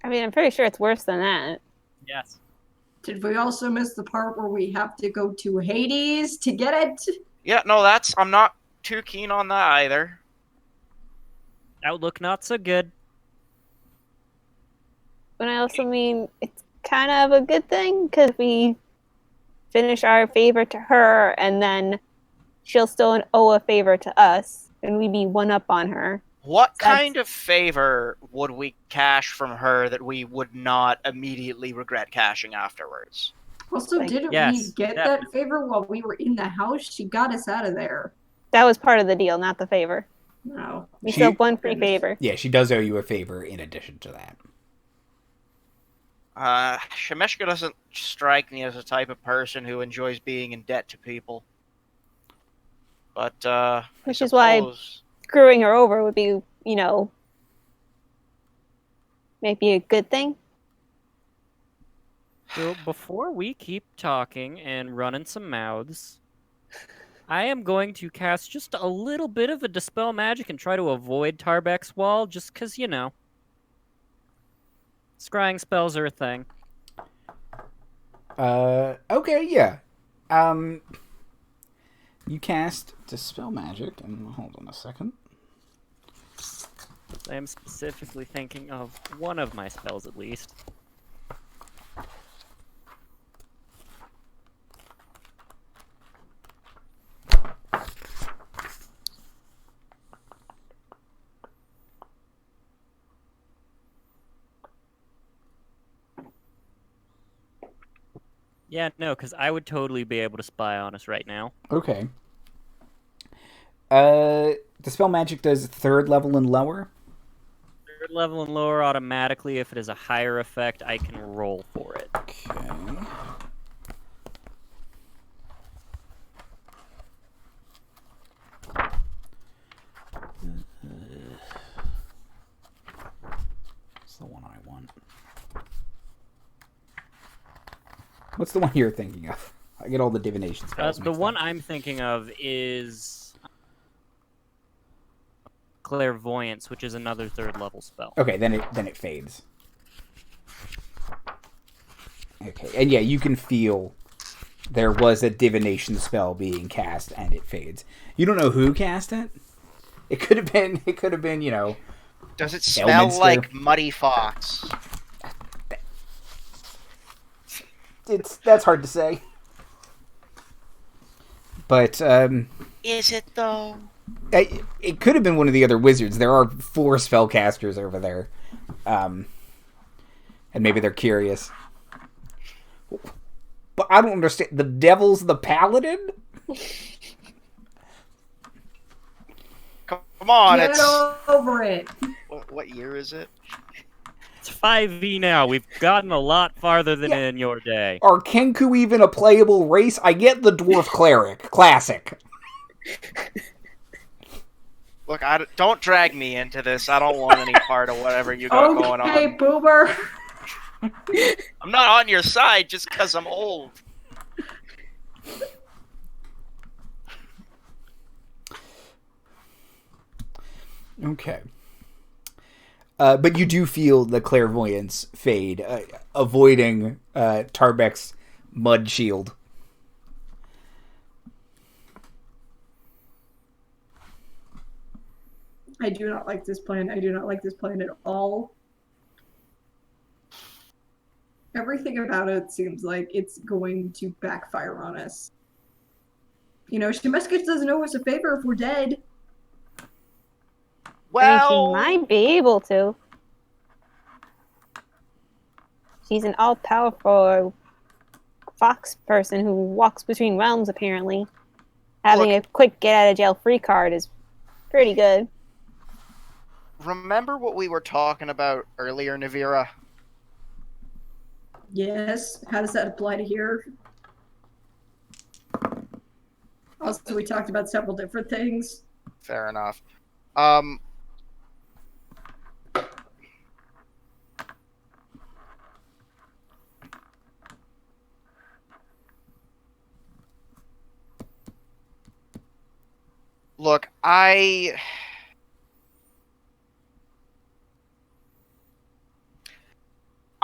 I mean, I'm pretty sure it's worse than that. Yes. Did we also miss the part where we have to go to Hades to get it? Yeah, no, I'm not too keen on that either. Outlook not so good. But I also mean, it's kind of a good thing because we finish our favor to her, and then she'll still owe a favor to us, and we'd be one up on her. What kind of favor would we cash from her that we would not immediately regret cashing afterwards? Also, Like, didn't yes, we get definitely. that favor while we were in the house? She got us out of there. That was part of the deal, not the favor. No. We She- still have one free favor. Yeah, she does owe you a favor in addition to that. Shemeshka doesn't strike me as a type of person who enjoys being in debt to people. But, Which is why screwing her over would be, maybe a good thing. So before we keep talking and running some mouths, I am going to cast just a little bit of a Dispel Magic and try to avoid Tarbek's wall, just because, scrying spells are a thing. Okay, yeah. You cast Dispel Magic, and hold on a second. I am specifically thinking of one of my spells, at least. Yeah, no, because I would totally be able to spy on us right now. Okay. Dispel Magic does 3rd level and lower. 3rd level and lower automatically. If it is a higher effect, I can roll for it. Okay. That's the one I want. What's the one you're thinking of? I get all the divination spells. The mixed one up. I'm thinking of is Clairvoyance, which is another 3rd level spell. Okay, then it fades. Okay, and yeah, you can feel there was a divination spell being cast, and it fades. You don't know who cast it. It could have been. Does it smell Elminster. like Muddy Fox? That's hard to say. But Is it though? it could have been one of the other wizards. There are 4 spellcasters over there, and maybe they're curious. But I don't understand. The devil's the paladin? Come on, Get it's over it. what year is it? It's 5e now. We've gotten a lot farther than in your day. Are Kenku even a playable race? I get the dwarf cleric. Classic. Look, don't drag me into this. I don't want any part of whatever you got going Okay, on. boomer. I'm not on your side just because I'm old. Okay. But you do feel the clairvoyance fade, avoiding Tarbek's mud shield. I do not like this plan. I do not like this plan at all. Everything about it seems like it's going to backfire on us. Shemeshka doesn't owe us a favor if we're dead. Well, She might be able to. She's an all-powerful fox person who walks between realms, apparently. Having a quick get-out-of-jail-free card is pretty good. remember what we were talking about earlier, Navira? Yes. How does that apply to here? Also, we talked about several different things. Fair enough. Look,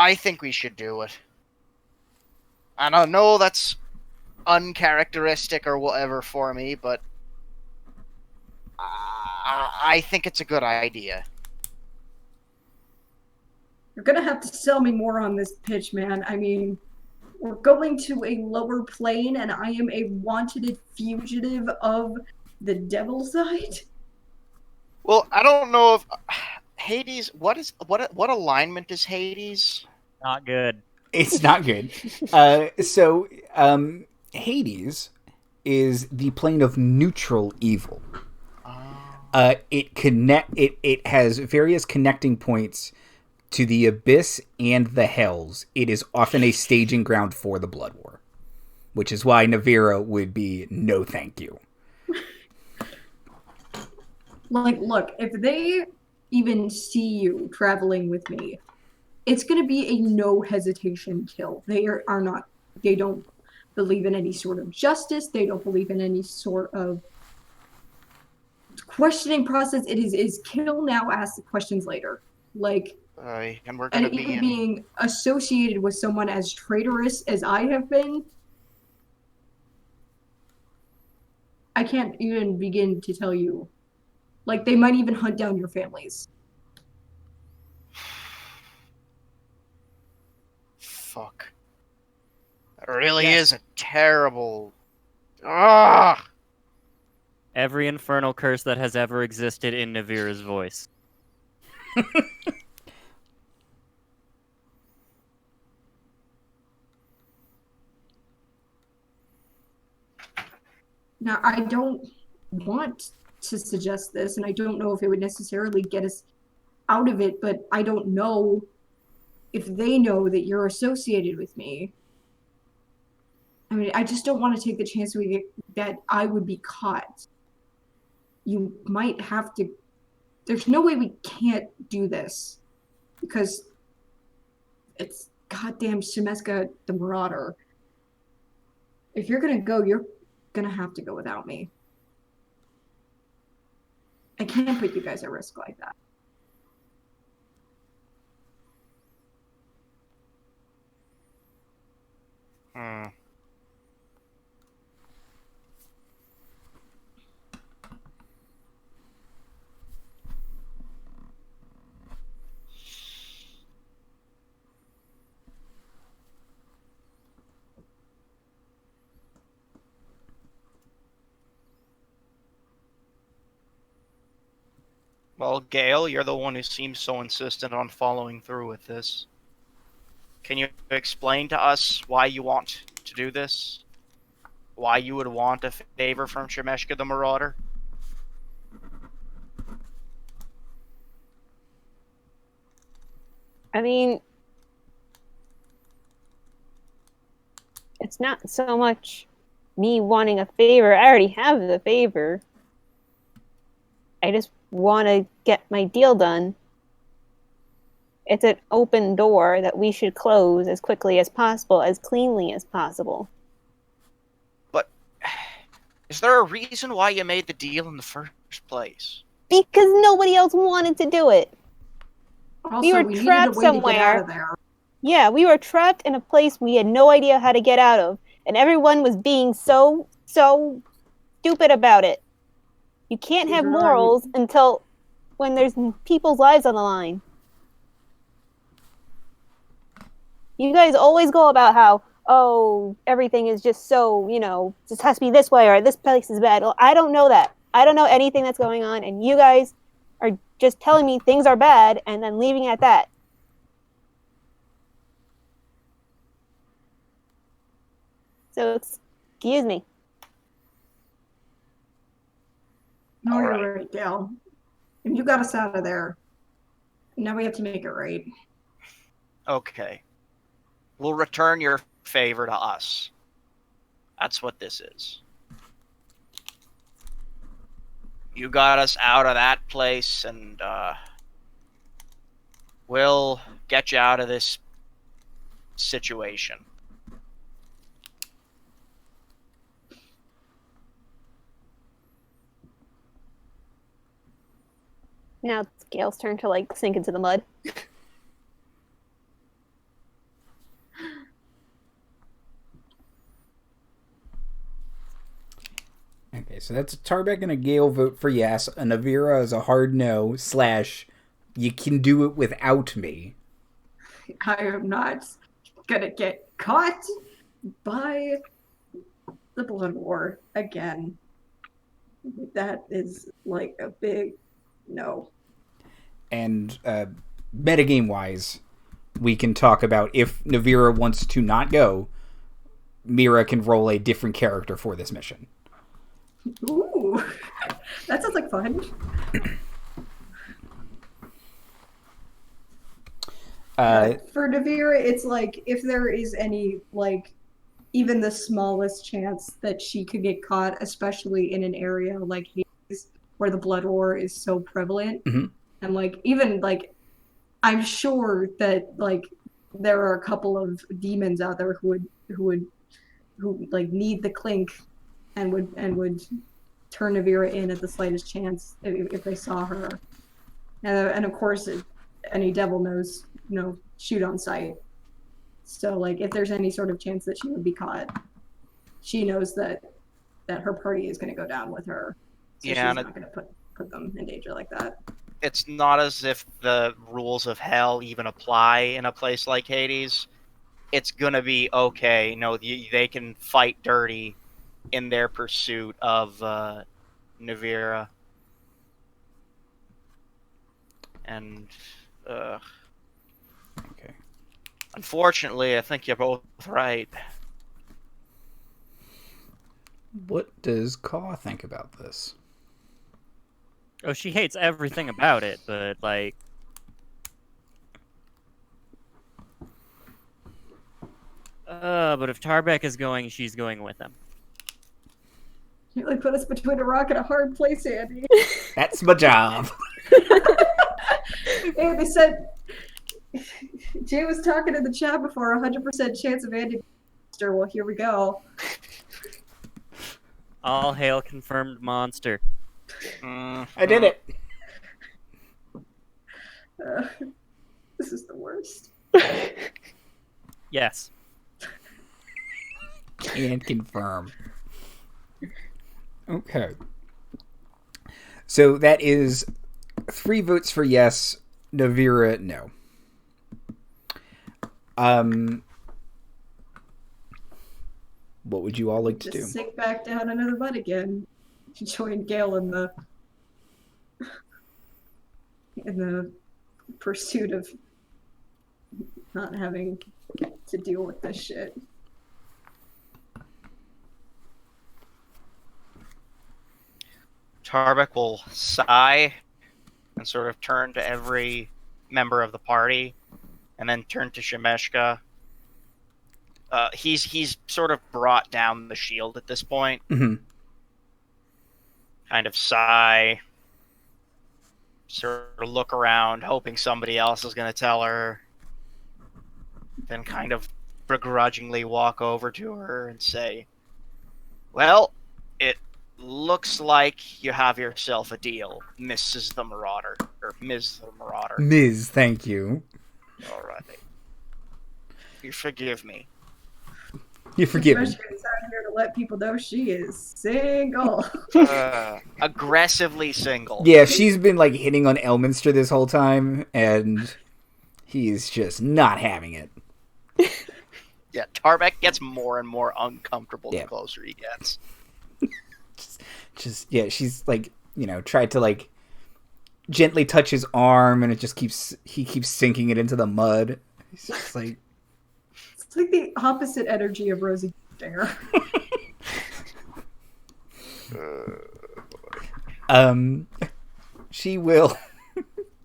I think we should do it. I don't know that's uncharacteristic or whatever for me, but I think it's a good idea. You're gonna have to sell me more on this pitch, man. I mean, we're going to a lower plane, and I am a wanted fugitive of the devil side. Well, I don't know if Hades. What alignment is Hades? Not good. It's not good. Hades is the plane of neutral evil. It has various connecting points to the abyss and the hells. It is often a staging ground for the blood war, which is why Navira would be no thank you. Like, look, if they even see you traveling with me, it's going to be a no hesitation kill. They don't believe in any sort of justice. They don't believe in any sort of questioning process. It is kill now, ask the questions later. Like, and we're going to be being associated with someone as traitorous as I have been, I can't even begin to tell you. Like, they might even hunt down your families. Fuck. That really is a terrible... Ah! Every infernal curse that has ever existed in Navira's voice. Now, I don't want to suggest this, and I don't know if it would necessarily get us out of it, but I don't know if they know that you're associated with me. I mean, I just don't want to take the chance that I would be caught. You might have to... There's no way we can't do this, because it's goddamn Shemeska the Marauder. If you're gonna go, you're gonna have to go without me. I can't put you guys at risk like that. Well, Gayle, you're the one who seems so insistent on following through with this. Can you explain to us why you want to do this? Why you would want a favor from Shemeska the Marauder? I mean, it's not so much me wanting a favor. I already have the favor. I just want to get my deal done. It's an open door that we should close as quickly as possible, as cleanly as possible. But is there a reason why you made the deal in the first place? Because nobody else wanted to do it. Also, we were trapped somewhere. To get out of there. Yeah, we were trapped in a place we had no idea how to get out of, and everyone was being so stupid about it. You can't have morals until when there's people's lives on the line. You guys always go about how, everything is just so, just has to be this way or this place is bad. Well, I don't know that. I don't know anything that's going on, and you guys are just telling me things are bad and then leaving it at that. So, excuse me. No, you're right, Gayle. And you got us out of there. Now we have to make it right. Okay. We'll return your favor to us. That's what this is. You got us out of that place, and we'll get you out of this situation. Now it's Gayle's turn to sink into the mud. so that's a Tarbeck and a Gayle vote for yes. A Navira is a hard no / you can do it without me. I am not gonna get caught by the Blood War again. That is like a big no. And metagame wise, we can talk about if Navira wants to not go, Mira can roll a different character for this mission. Ooh, that sounds like fun. For Navira, it's like if there is any, like, even the smallest chance that she could get caught, especially in an area like Hades, where the Blood War is so prevalent. Mm-hmm. And, like, even, like, I'm sure that, like, there are a couple of demons out there who like need the clink and would turn Navira in at the slightest chance if they saw her. And of course, any devil knows, shoot on sight. So, like, if there's any sort of chance that she would be caught, she knows that her party is going to go down with her. So she's not going to put them in danger like that. It's not as if the rules of hell even apply in a place like Hades. It's going to be okay. They can fight dirty in their pursuit of Navira. And, okay. Unfortunately, I think you're both right. What does Kaw think about this? Oh, she hates everything about it, but, like... but if Tarbeck is going, she's going with him. You really put us between a rock and a hard place, Andy. That's my job. Hey, they said... Jay was talking in the chat before, 100% chance of Andy... Well, here we go. All hail confirmed monster. I did it. This is the worst. Yes. Can't confirm. Okay. So that is 3 votes for yes, Navira no. What would you all like to do? Just sink back down another mud again. Join Gayle in the pursuit of not having to deal with this shit. Tarbeck will sigh and sort of turn to every member of the party, and then turn to Shemeshka. He's sort of brought down the shield at this point. Mm-hmm. Kind of sigh, sort of look around, hoping somebody else is going to tell her. Then kind of begrudgingly walk over to her and say, "Well, it looks like you have yourself a deal, Mrs. the Marauder, or Ms. the Marauder." Ms., thank you. All right. You forgive me. You forgive me. Shemeshka is out here to let people know she is single. Aggressively single. Yeah, she's been like hitting on Elminster this whole time, and he's just not having it. Yeah, Tarbeck gets more and more uncomfortable the closer he gets. Yeah, she's like, tried to like gently touch his arm, and he keeps sinking it into the mud. He's just like, it's like the opposite energy of Rosie Dare. She will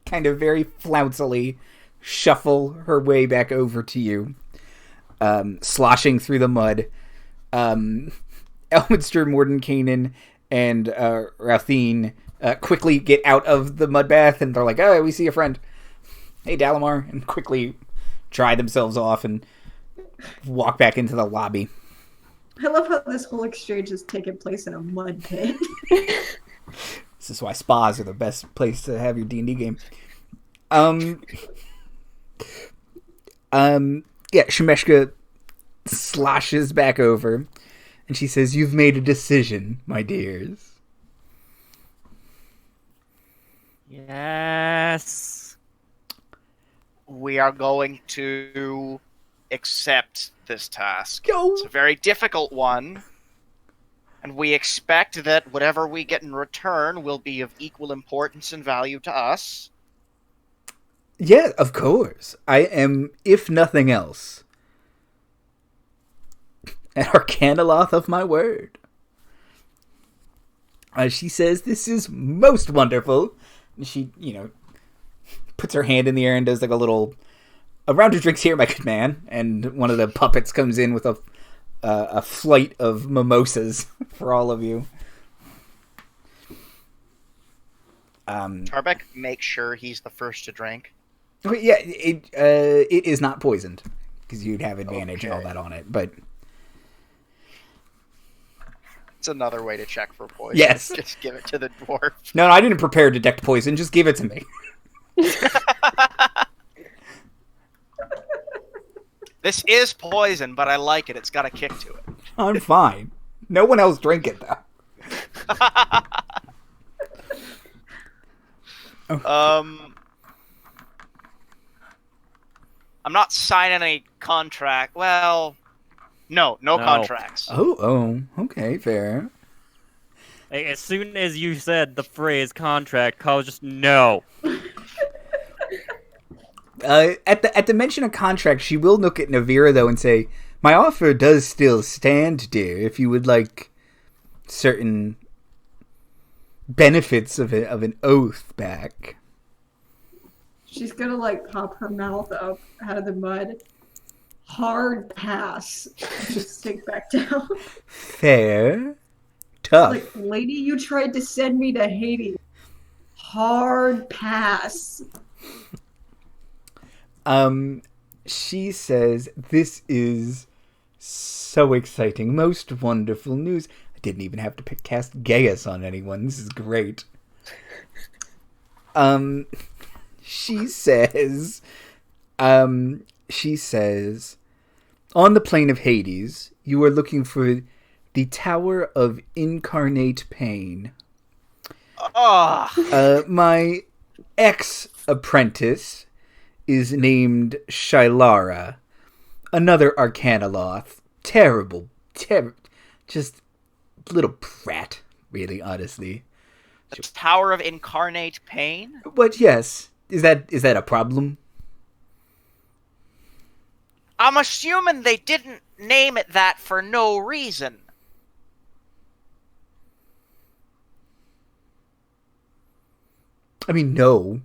kind of very flouncily shuffle her way back over to you, sloshing through the mud. Elminster, Mordenkainen, and Rathine quickly get out of the mud bath, and they're like, "Oh, we see a friend. Hey, Dalamar," and quickly dry themselves off and walk back into the lobby. I love how this whole exchange has taken place in a mud pit. This is why spas are the best place to have your D&D game. Shemeshka sloshes back over, And she says, "You've made a decision, my dears." Yes. We are going to accept this task. Yo. It's a very difficult one. And we expect that whatever we get in return will be of equal importance and value to us. Yeah, of course. I am, if nothing else, an Arcanoloth of my word. She says, "This is most wonderful." And she, puts her hand in the air and does like a little, "A round of drinks here, my good man." And one of the puppets comes in with a flight of mimosas for all of you. Tarbeck, make sure he's the first to drink. Yeah, it is not poisoned because you'd have advantage and all that on it. But it's another way to check for poison. Yes. Just give it to the dwarf. No, I didn't prepare to detect poison. Just give it to me. This is poison, but I like it. It's got a kick to it. I'm fine. No one else drink it, though. I'm not signing any contract. Well, no contracts. Oh, okay, fair. As soon as you said the phrase contract, Kaw was just, no. At the mention of contract, she will look at Navira, though, and say, "My offer does still stand, dear, if you would like certain benefits of an oath back." She's gonna pop her mouth up out of the mud. Hard pass. Just sink back down. Fair. Tough. Lady, you tried to send me to Hades. Hard pass. She says, "This is so exciting. Most wonderful news. I didn't even have to cast Gaius on anyone. This is great." She says, "On the plane of Hades, you are looking for the Tower of Incarnate Pain. My ex-apprentice is named Shylara, another Arcanoloth. Terrible, just little prat, really, honestly." The Tower of Incarnate Pain? But yes, is that a problem? I'm assuming they didn't name it that for no reason. I mean, no.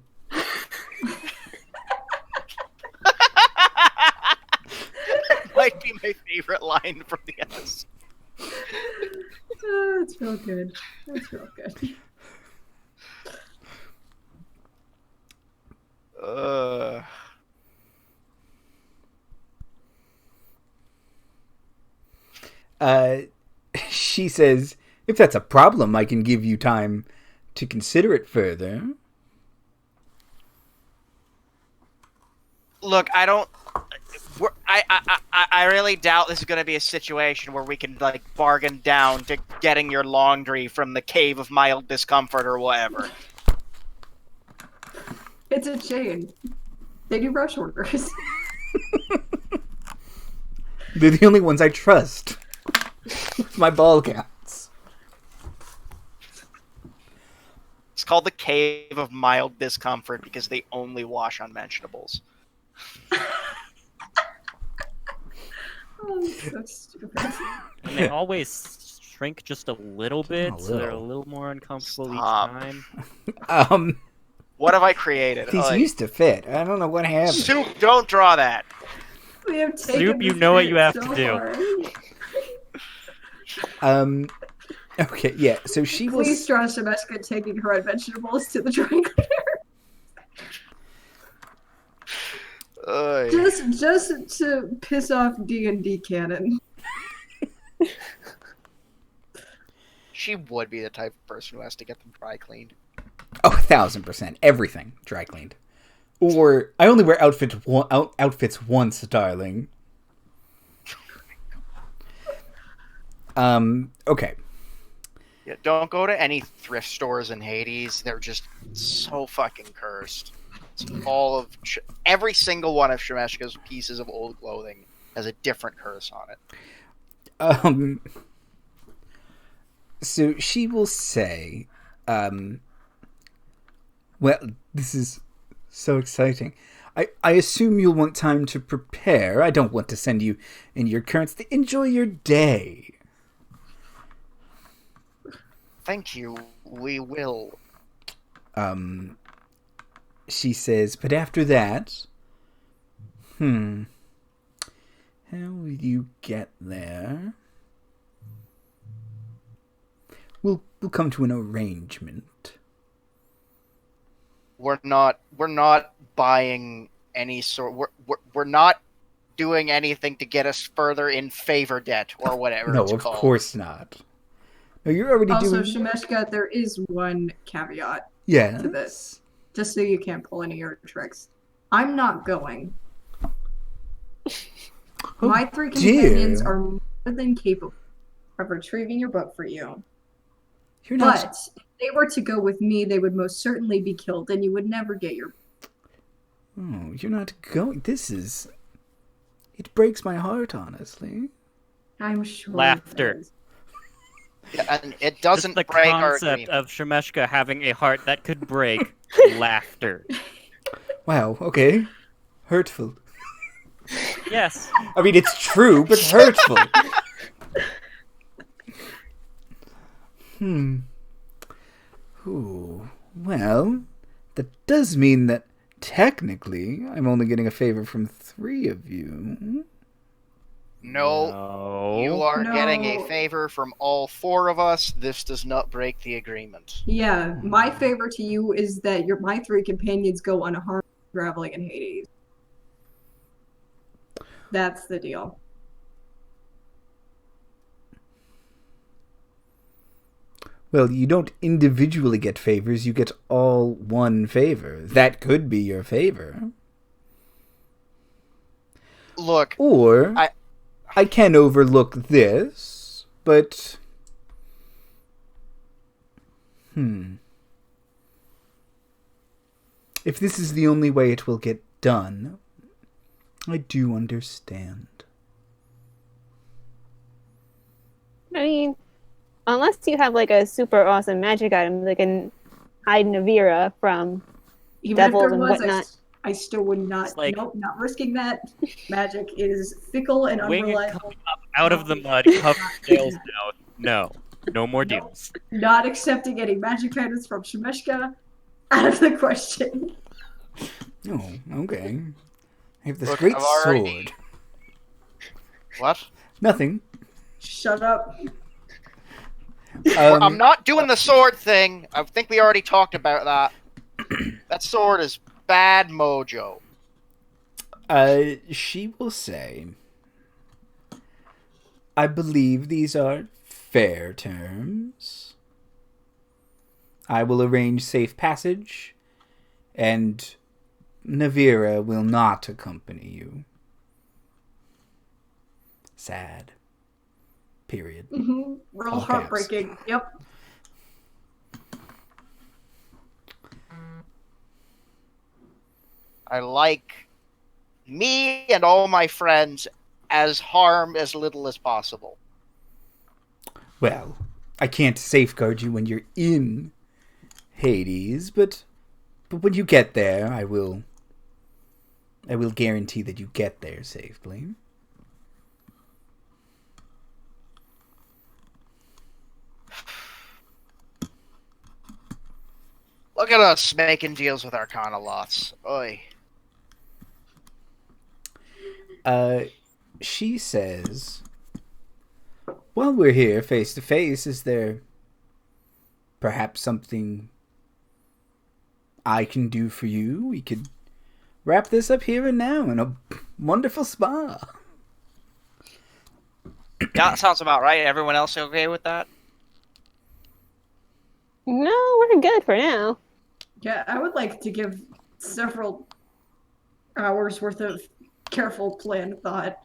Might be my favorite line from the episode. That's real good. That's real good. She says, "If that's a problem, I can give you time to consider it further." Look, I really doubt this is going to be a situation where we can bargain down to getting your laundry from the Cave of Mild Discomfort or whatever. It's a chain. They do rush orders. They're the only ones I trust. My ball counts. It's called the Cave of Mild Discomfort because they only wash unmentionables. Oh, so stupid. And they always shrink just a little bit, so they're a little more uncomfortable each time. What have I created? These used to fit. I don't know what happened. Soup, don't draw that. We have taken Soup, you this know what bit you have so to do. far. Okay, yeah, so she will... Please draw Shemeska taking her red vegetables to the dry cleaner. Just to piss off D&D canon. She would be the type of person who has to get them dry cleaned. Oh, 1,000%. Everything dry cleaned. Or, "I only wear outfits once, darling." Okay. Yeah, don't go to any thrift stores in Hades. They're just so fucking cursed. It's all of every single one of Shemeshka's pieces of old clothing has a different curse on it. So she will say, well, this is so exciting. I assume you'll want time to prepare. I don't want to send you in your currents. Enjoy your day. Thank you. We will. She says, but after that, how will you get there? We'll come to an arrangement. We're not buying any sort. We're not doing anything to get us further in favor debt or whatever. No, it's of called. course not. No, you're already Also, doing. Shemeshka, there is one caveat Yes. to this, just so you can't pull any of your tricks. I'm not going. My 3 companions are more than capable of retrieving your book for you. You're not. But if they were to go with me, they would most certainly be killed, and you would never get your. Oh, you're not going. This is. It breaks my heart, honestly. I'm sure. Laughter. It does. Yeah, and it doesn't Just the break our concept agreement. of Shemeshka having a heart that could break. Laughter. Wow, okay. Hurtful. Yes. I mean, it's true, but hurtful. Ooh. Well, that does mean that technically I'm only getting a favor from 3 of you. No, you are No. getting a favor from all 4 of us. This does not break the agreement. Yeah, my favor to you is that my 3 companions go unharmed traveling in Hades. That's the deal. Well, you don't individually get favors, you get all one favor. That could be your favor. Look, Or I can overlook this, but if this is the only way it will get done, I do understand. I mean, unless you have like a super awesome magic item that can hide Navira from Even devils if there and was, whatnot. I still would not. It's like- Nope, not risking that. Magic is fickle and Wing unreliable. coming up out of the mud, covered in nails now. No more deals. Not accepting any magic items from Shemeshka. Out of the question. Oh, okay. I have this Look, great I've already- sword. what? Nothing. Shut up. I'm not doing the sword thing. I think we already talked about that. That sword is bad mojo. She will say, I believe these are fair terms. I will arrange safe passage, and Navira will not accompany you. Sad. Period. Mm-hmm. Real All caps. heartbreaking. Yep. I like me and all my friends harm as little as possible. Well, I can't safeguard you when you're in Hades, but when you get there, I will guarantee that you get there safely. Look at us making deals with Arcana lots. Oi. She says, while we're here face to face, is there perhaps something I can do for you? We could wrap this up here and now in a wonderful spa. Yeah, that sounds about right. Everyone else okay with that? No, we're good for now. Yeah, I would like to give several hours worth of careful planned thought.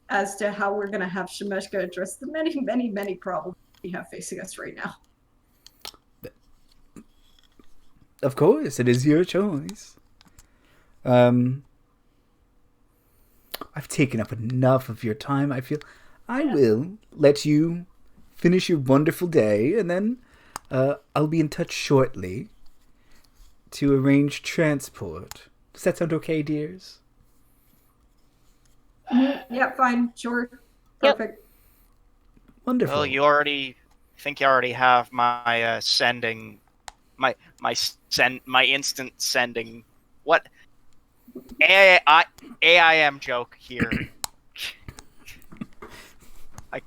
as to how we're going to have Shemeshka address the many, many, many problems we have facing us right now. Of course, it is your choice. I've taken up enough of your time. I feel I will let you finish your wonderful day, and then I'll be in touch shortly to arrange transport. Does that sound okay, dears? Yeah, fine, sure. Yep. Perfect. Wonderful. Well, you already have my sending, my instant sending. What AIM joke here? I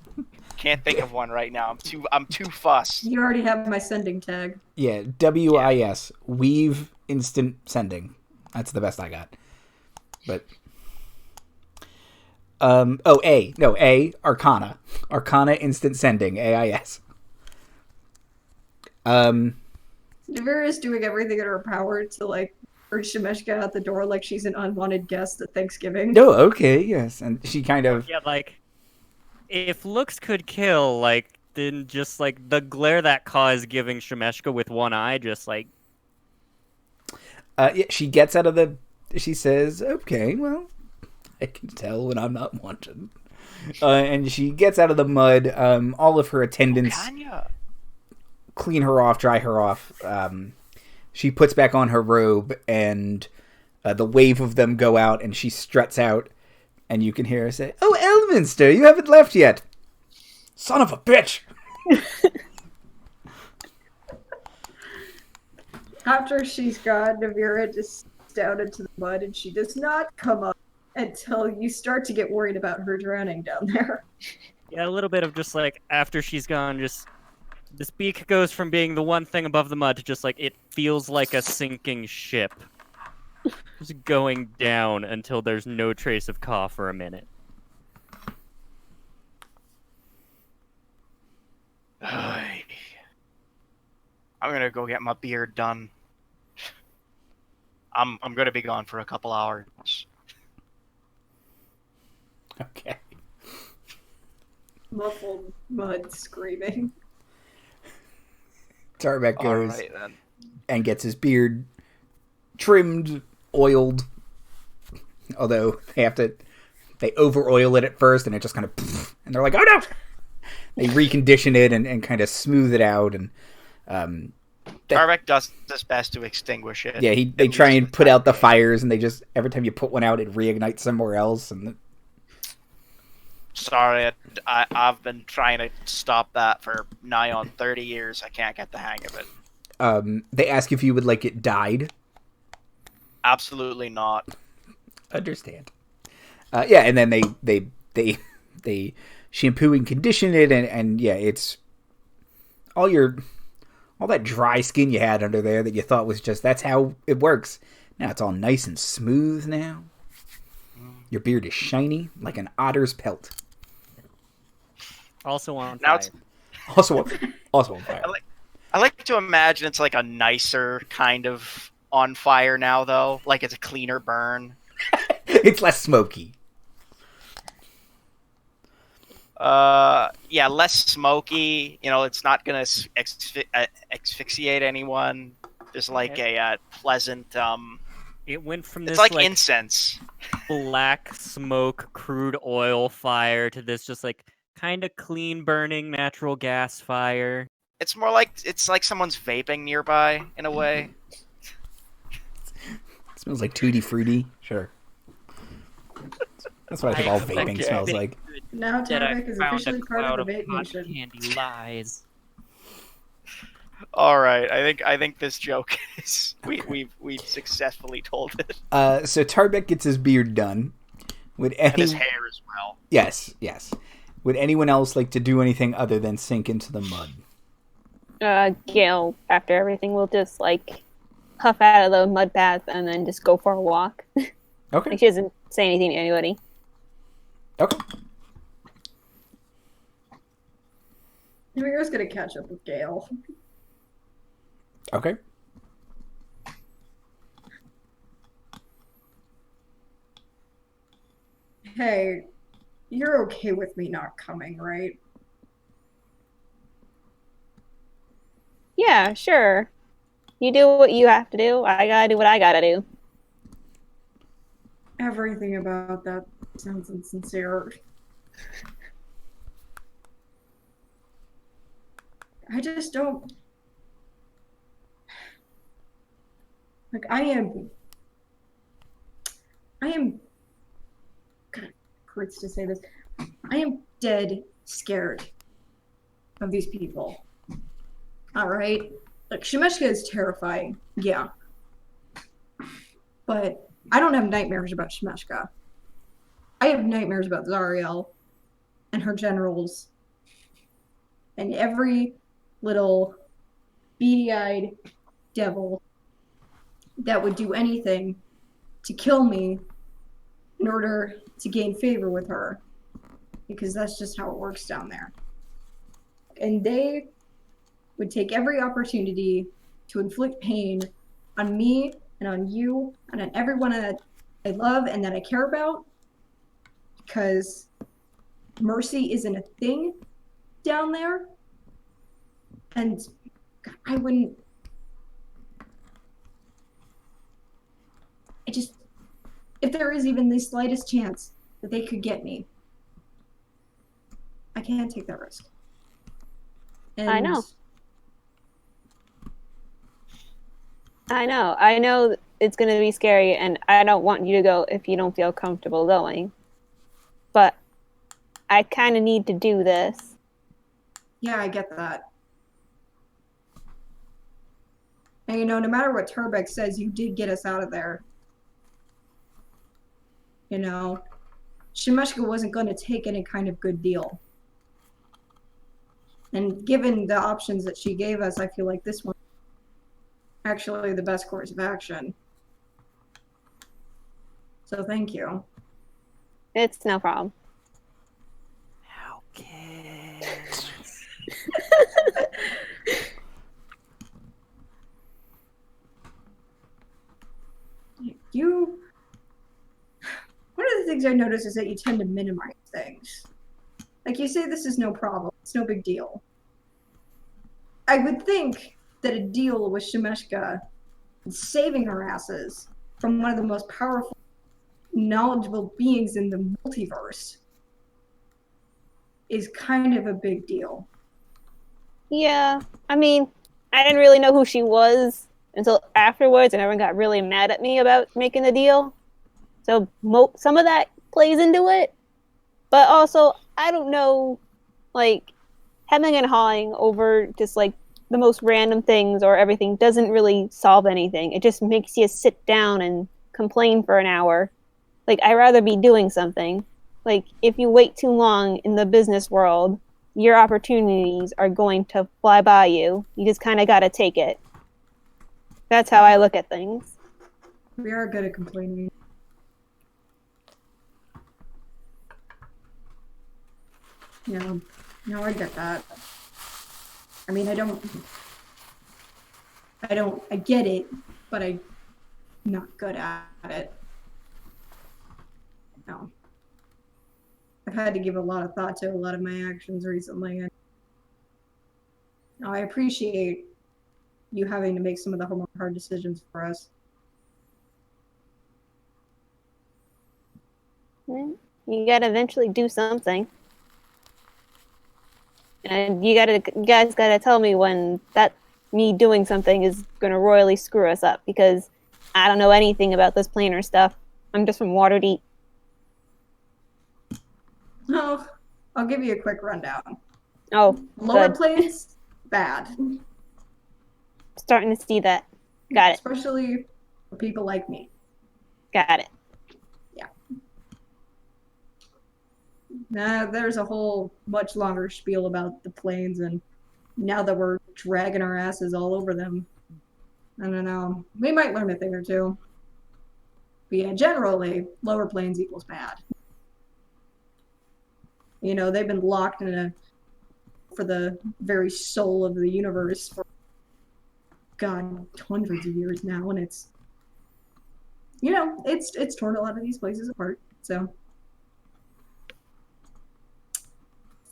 can't think of one right now. I'm too fussed. You already have my sending tag. Yeah, WIS. Weave instant sending. That's the best I got. But A Arcana. Arcana instant sending. AIS. Navira is doing everything in her power to like urge Shemeshka out the door like she's an unwanted guest at Thanksgiving. Oh, okay, yes. And she kind of Yeah, like, if looks could kill, like, then just, like, the glare that Kaw is giving Shemeshka with one eye, just, like... yeah, she gets out of the... She says, okay, well, I can tell when I'm not wanted. And she gets out of the mud. All of her attendants clean her off, dry her off. She puts back on her robe, and the wave of them go out, and she struts out, and you can hear her say, "Oh, Elminster, you haven't left yet. Son of a bitch." After she's gone, Navira just down into the mud, and she does not come up until you start to get worried about her drowning down there. Yeah, a little bit of just, like, after she's gone, just... This beak goes from being the one thing above the mud to just, like, it feels like a sinking ship. Just going down until there's no trace of Kaw for a minute. I'm gonna go get my beard done. I'm gonna be gone for a couple hours. Okay. Muffled mud screaming. Tarbeck goes All right, then. and gets his beard trimmed, oiled. Although they over oil it at first, and it just kind of, and they're like, oh no! They recondition it and kind of smooth it out, and Tarbeck does his best to extinguish it. yeah, they try and put out the fires, and they just every time you put one out, it reignites somewhere else, and. Sorry, I've been trying to stop that for nigh on 30 years. I can't get the hang of it. They ask if you would like it dyed. Absolutely not. Understand. Yeah, and then they shampoo and condition it, and yeah, it's all that dry skin you had under there that you thought was just that's how it works. Now it's all nice and smooth now. Your beard is shiny like an otter's pelt. Also on Now fire. Also on fire. I like to imagine it's like a nicer kind of on fire now, though. Like it's a cleaner burn. It's less smoky. Yeah, less smoky. You know, it's not gonna asphyxiate anyone. There's like a pleasant. It went from It's this like incense. black smoke, crude oil fire to this just like kind of clean burning natural gas fire. It's more like someone's vaping nearby in a way. It smells like Tutti Frutti. Sure. That's what I think all vaping smells like. Now That I Tarbeck is found officially a part cloud of the of Vape cotton Nation. candy lies. All right, I think this joke is we've successfully told it. So Tarbeck gets his beard done. Would And his hair as well. Yes. Would anyone else like to do anything other than sink into the mud? Gail, after everything, will just like huff out of the mud bath and then just go for a walk. Okay. Like she doesn't say anything to anybody. Okay. Navira's gonna catch up with Gail. Okay. Hey, You're okay with me not coming, right? Yeah, sure. You do what you have to do. I gotta do what I gotta do. Everything about that sounds insincere. I just don't. Like, I am. God, it hurts to say this. I am dead scared of these people. Alright? Like, Shemeshka is terrifying. Yeah. But I don't have nightmares about Shemeshka. I have nightmares about Zariel and her generals and every little beady-eyed devil that would do anything to kill me in order to gain favor with her, because that's just how it works down there. And they would take every opportunity to inflict pain on me and on you and on everyone that I love and that I care about, because mercy isn't a thing down there. And I wouldn't. If there is even the slightest chance that they could get me, I can't take that risk. And I know. I know it's going to be scary, and I don't want you to go if you don't feel comfortable going. But I kind of need to do this. Yeah, I get that. And no matter what Turbeck says, you did get us out of there. Shemeshka wasn't going to take any kind of good deal. And given the options that she gave us, I feel like this one actually the best course of action. So thank you. It's no problem. Okay. One of the things I notice is that you tend to minimize things. Like, you say this is no problem, it's no big deal. I would think that a deal with Shemeshka and saving our asses from one of the most powerful, knowledgeable beings in the multiverse is kind of a big deal. Yeah, I mean, I didn't really know who she was until afterwards, and everyone got really mad at me about making the deal. So some of that plays into it. But also, I don't know, like, hemming and hawing over just, like, the most random things or everything doesn't really solve anything. It just makes you sit down and complain for an hour. Like, I'd rather be doing something. Like, if you wait too long in the business world, your opportunities are going to fly by you. You just kind of got to take it. That's how I look at things. We are good at complaining. Yeah, no, I get that. I mean, I get it, but I'm not good at it. No. I've had to give a lot of thought to a lot of my actions recently, and I appreciate you having to make some of the hard decisions for us. You gotta eventually do something. And you guys gotta tell me when that me doing something is gonna royally screw us up, because I don't know anything about this planar stuff. I'm just from Waterdeep. Oh, I'll give you a quick rundown. Oh, Lower good. planes, bad. Starting to see that. Got it. Especially for people like me. Got it. Yeah. Nah, there's a whole much longer spiel about the planes, and now that we're dragging our asses all over them, I don't know. We might learn a thing or two. But yeah, generally, lower planes equals bad. They've been locked for the very soul of the universe for, God, hundreds of years now, and it's torn a lot of these places apart, so.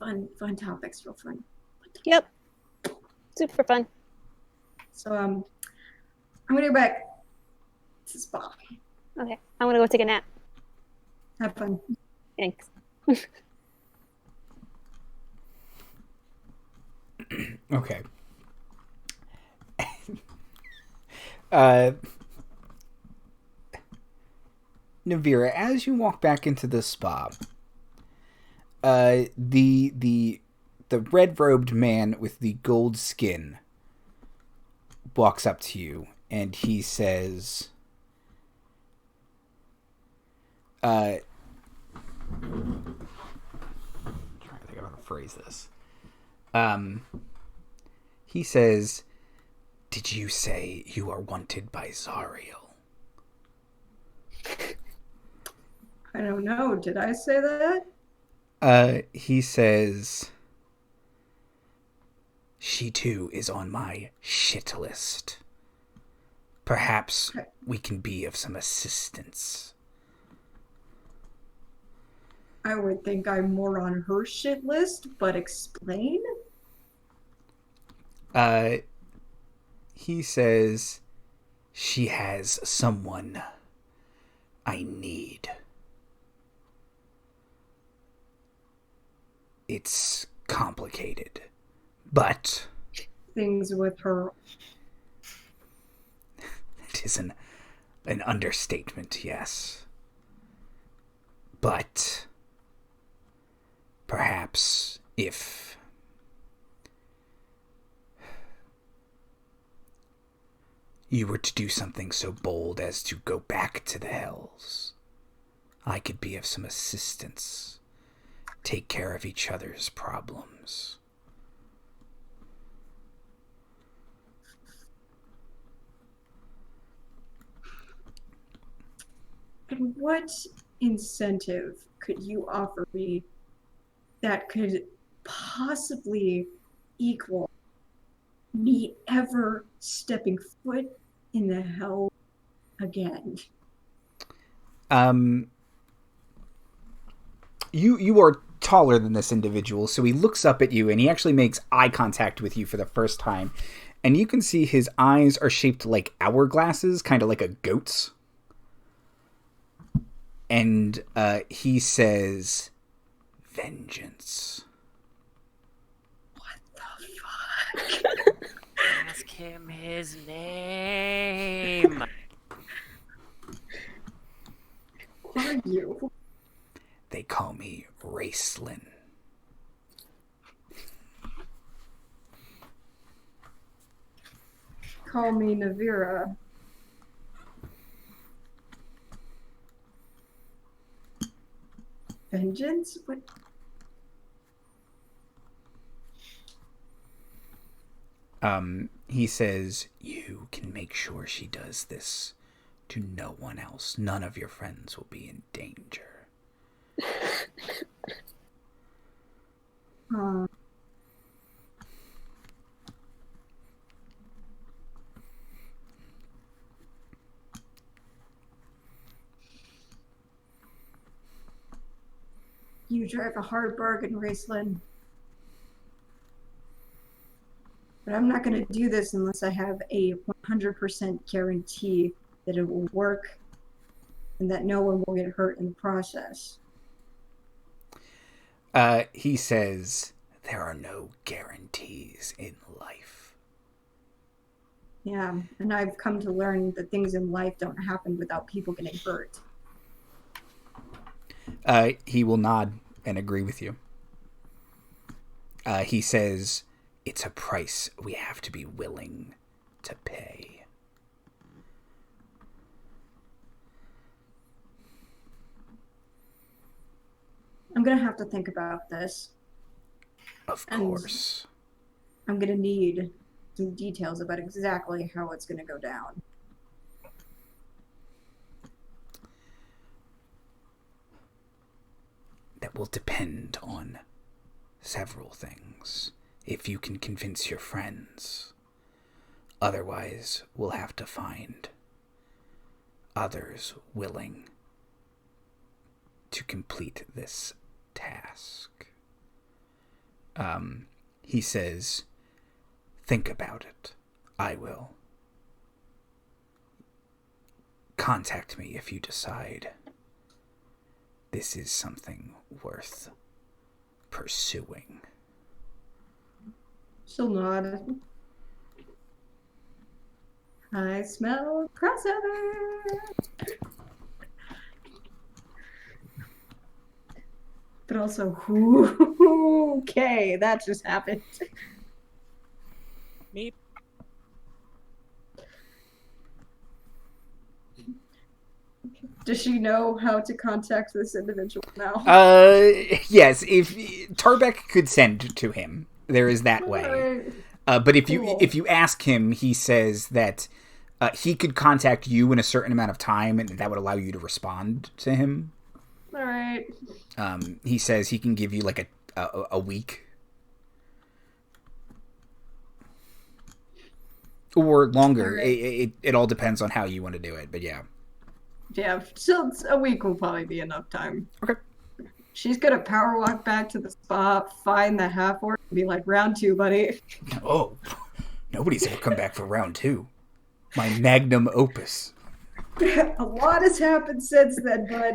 fun topics, real fun. Yep. Super fun. So I'm gonna go back to the spa. Okay. I'm gonna go take a nap. Have fun. Thanks. Okay. Navira, as you walk back into the spa, the red-robed man with the gold skin walks up to you and he says, trying to think of how to phrase this. He says, "Did you say you are wanted by Zariel?" I don't know. Did I say that? He says, "She too is on my shit list. Perhaps we can be of some assistance." I would think I'm more on her shit list, but explain? He says, "She has someone I need. It's complicated, but..." Things with her. It is an understatement, yes. But perhaps if you were to do something so bold as to go back to the Hells, I could be of some assistance. Take care of each other's problems. And what incentive could you offer me that could possibly equal me ever stepping foot in the hell again? You are taller than this individual, so he looks up at you and he actually makes eye contact with you for the first time. And you can see his eyes are shaped like hourglasses, kind of like a goat's. And he says, "Vengeance." What the fuck? Ask him his name. Who are you? They call me Raceland. Call me Navira. Vengeance? What? He says, "You can make sure she does this to no one else. None of your friends will be in danger." You drive a hard bargain, Raceland. But I'm not going to do this unless I have a 100% guarantee that it will work and that no one will get hurt in the process. He says, "There are no guarantees in life." Yeah, and I've come to learn that things in life don't happen without people getting hurt. He will nod and agree with you. He says, "It's a price we have to be willing to pay." I'm going to have to think about this. Of And course. I'm going to need some details about exactly how it's going to go down. That will depend on several things. If you can convince your friends. Otherwise, we'll have to find others willing to complete this task. He says, think about it. I will. Contact me if you decide this is something worth pursuing. She'll nod. I smell crossover. But also, okay, that just happened. Meep. Does she know how to contact this individual now? Yes, if Tarbeck could send to him, there is that way. But if you ask him, he says that he could contact you in a certain amount of time, and that would allow you to respond to him. All right. He says he can give you like a week. Or longer. Right. It all depends on how you want to do it, but yeah. Yeah, so a week will probably be enough time. Okay. She's gonna power walk back to the spot, find the half-orc, and be like, round 2, buddy. Oh, nobody's ever come back for round 2. My magnum opus. A lot has happened since then, bud.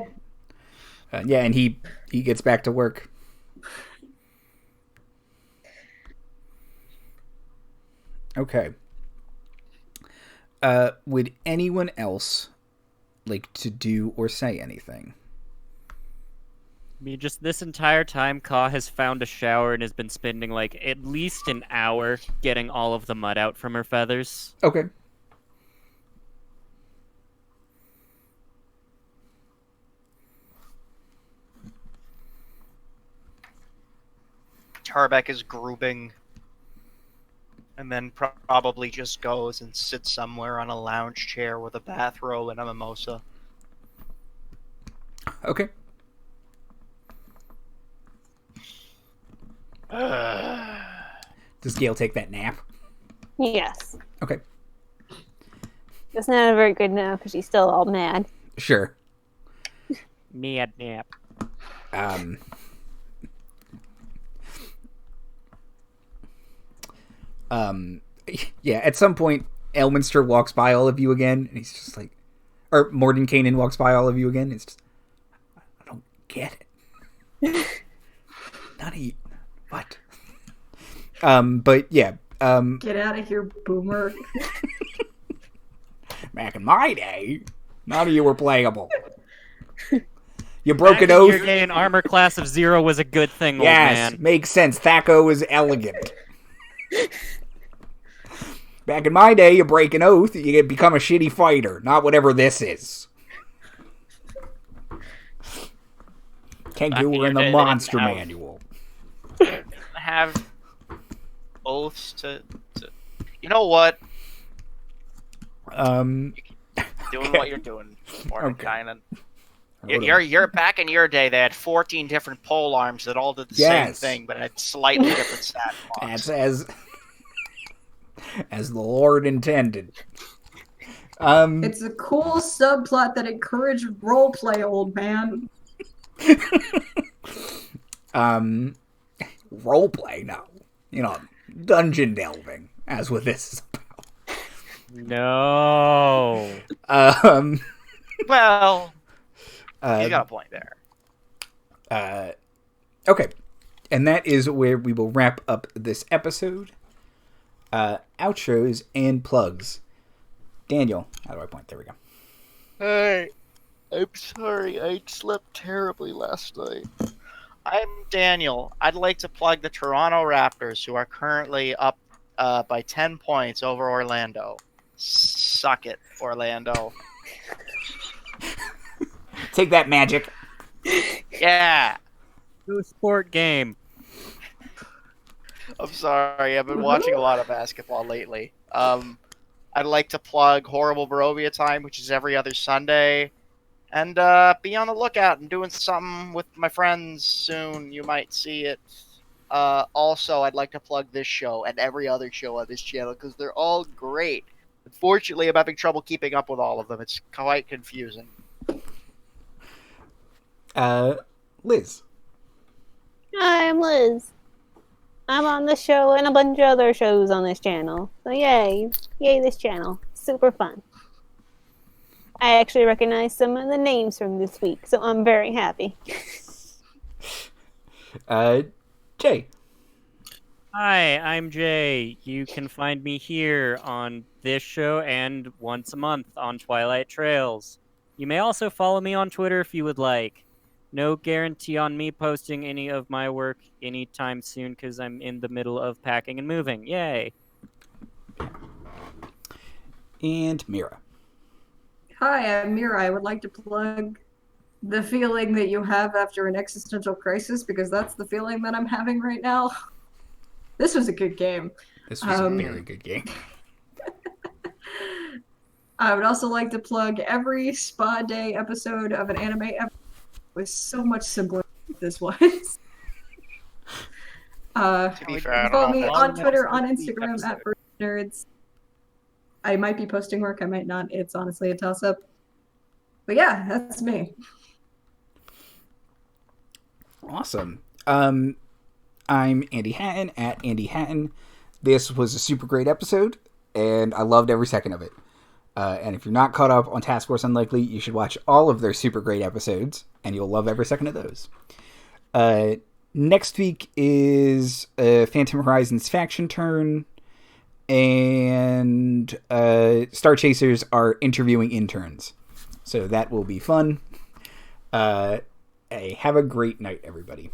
Yeah, and he gets back to work. Okay. Would anyone else like to do or say anything? I mean, just this entire time, Kaw has found a shower and has been spending like at least an hour getting all of the mud out from her feathers. Okay. Tarbeck is grouping, and then probably just goes and sits somewhere on a lounge chair with a bathrobe and a mimosa. Okay. Does Gayle take that nap? Yes. Okay. It's not a very good nap because she's still all mad. Sure. Mad nap. Yeah, at some point, Elminster walks by all of you again, and he's just like, or Mordenkainen walks by all of you again. It's just, I don't get it. None of you, what? But yeah. Get out of here, boomer. Back in my day, none of you were playable. You broke an Back in oath. your day, an armor class of 0 was a good thing, old Yes, man. makes sense. Thaco is elegant. Back in my day, you break an oath, you become a shitty fighter. Not whatever this is. Kangaroo in the monster manual. Have oaths to... You know what? Doing what you're doing, Mordenkainen. Okay. You're back in your day. They had 14 different pole arms that all did the same thing, but had slightly different stat blocks. That's as the Lord intended. It's a cool subplot that encouraged roleplay, old man. Roleplay, no. You know, dungeon delving, as what this is about. No. Well, you got a point there. Okay. And that is where we will wrap up this episode. Outros and plugs. Daniel, how do I point? There we go. Hey, I'm sorry. I slept terribly last night. I'm Daniel. I'd like to plug the Toronto Raptors, who are currently up by 10 points over Orlando. Suck it, Orlando. Take that, Magic. Yeah. New sport game. I'm sorry. I've been watching a lot of basketball lately. I'd like to plug Horrible Barovia Time, which is every other Sunday. And be on the lookout. I'm doing something with my friends soon. You might see it. Also, I'd like to plug this show and every other show on this channel because they're all great. Unfortunately, I'm having trouble keeping up with all of them. It's quite confusing. Liz. Hi, I'm Liz. I'm on this show and a bunch of other shows on this channel. So yay. Yay, this channel. Super fun. I actually recognize some of the names from this week, so I'm very happy. Jay. Hi, I'm Jay. You can find me here on this show and once a month on Twilight Trails. You may also follow me on Twitter if you would like. No guarantee on me posting any of my work anytime soon because I'm in the middle of packing and moving. Yay. And Mira. Hi, I'm Mira. I would like to plug the feeling that you have after an existential crisis, because that's the feeling that I'm having right now. This was a good game. This was a very good game. I would also like to plug every Spa Day episode of an anime episode was so much simpler than this was. To be fair, I don't follow know me if on that's Twitter, the on episode. Instagram at First Nerds. I might be posting work, I might not. It's honestly a toss-up. But yeah, that's me. Awesome. I'm Andy Hatton at Andy Hatton. This was a super great episode, and I loved every second of it. And if you're not caught up on Task Force Unlikely, you should watch all of their super great episodes, and you'll love every second of those. Next week is Phantom Horizons faction turn, and Star Chasers are interviewing interns. So that will be fun. Have a great night, everybody.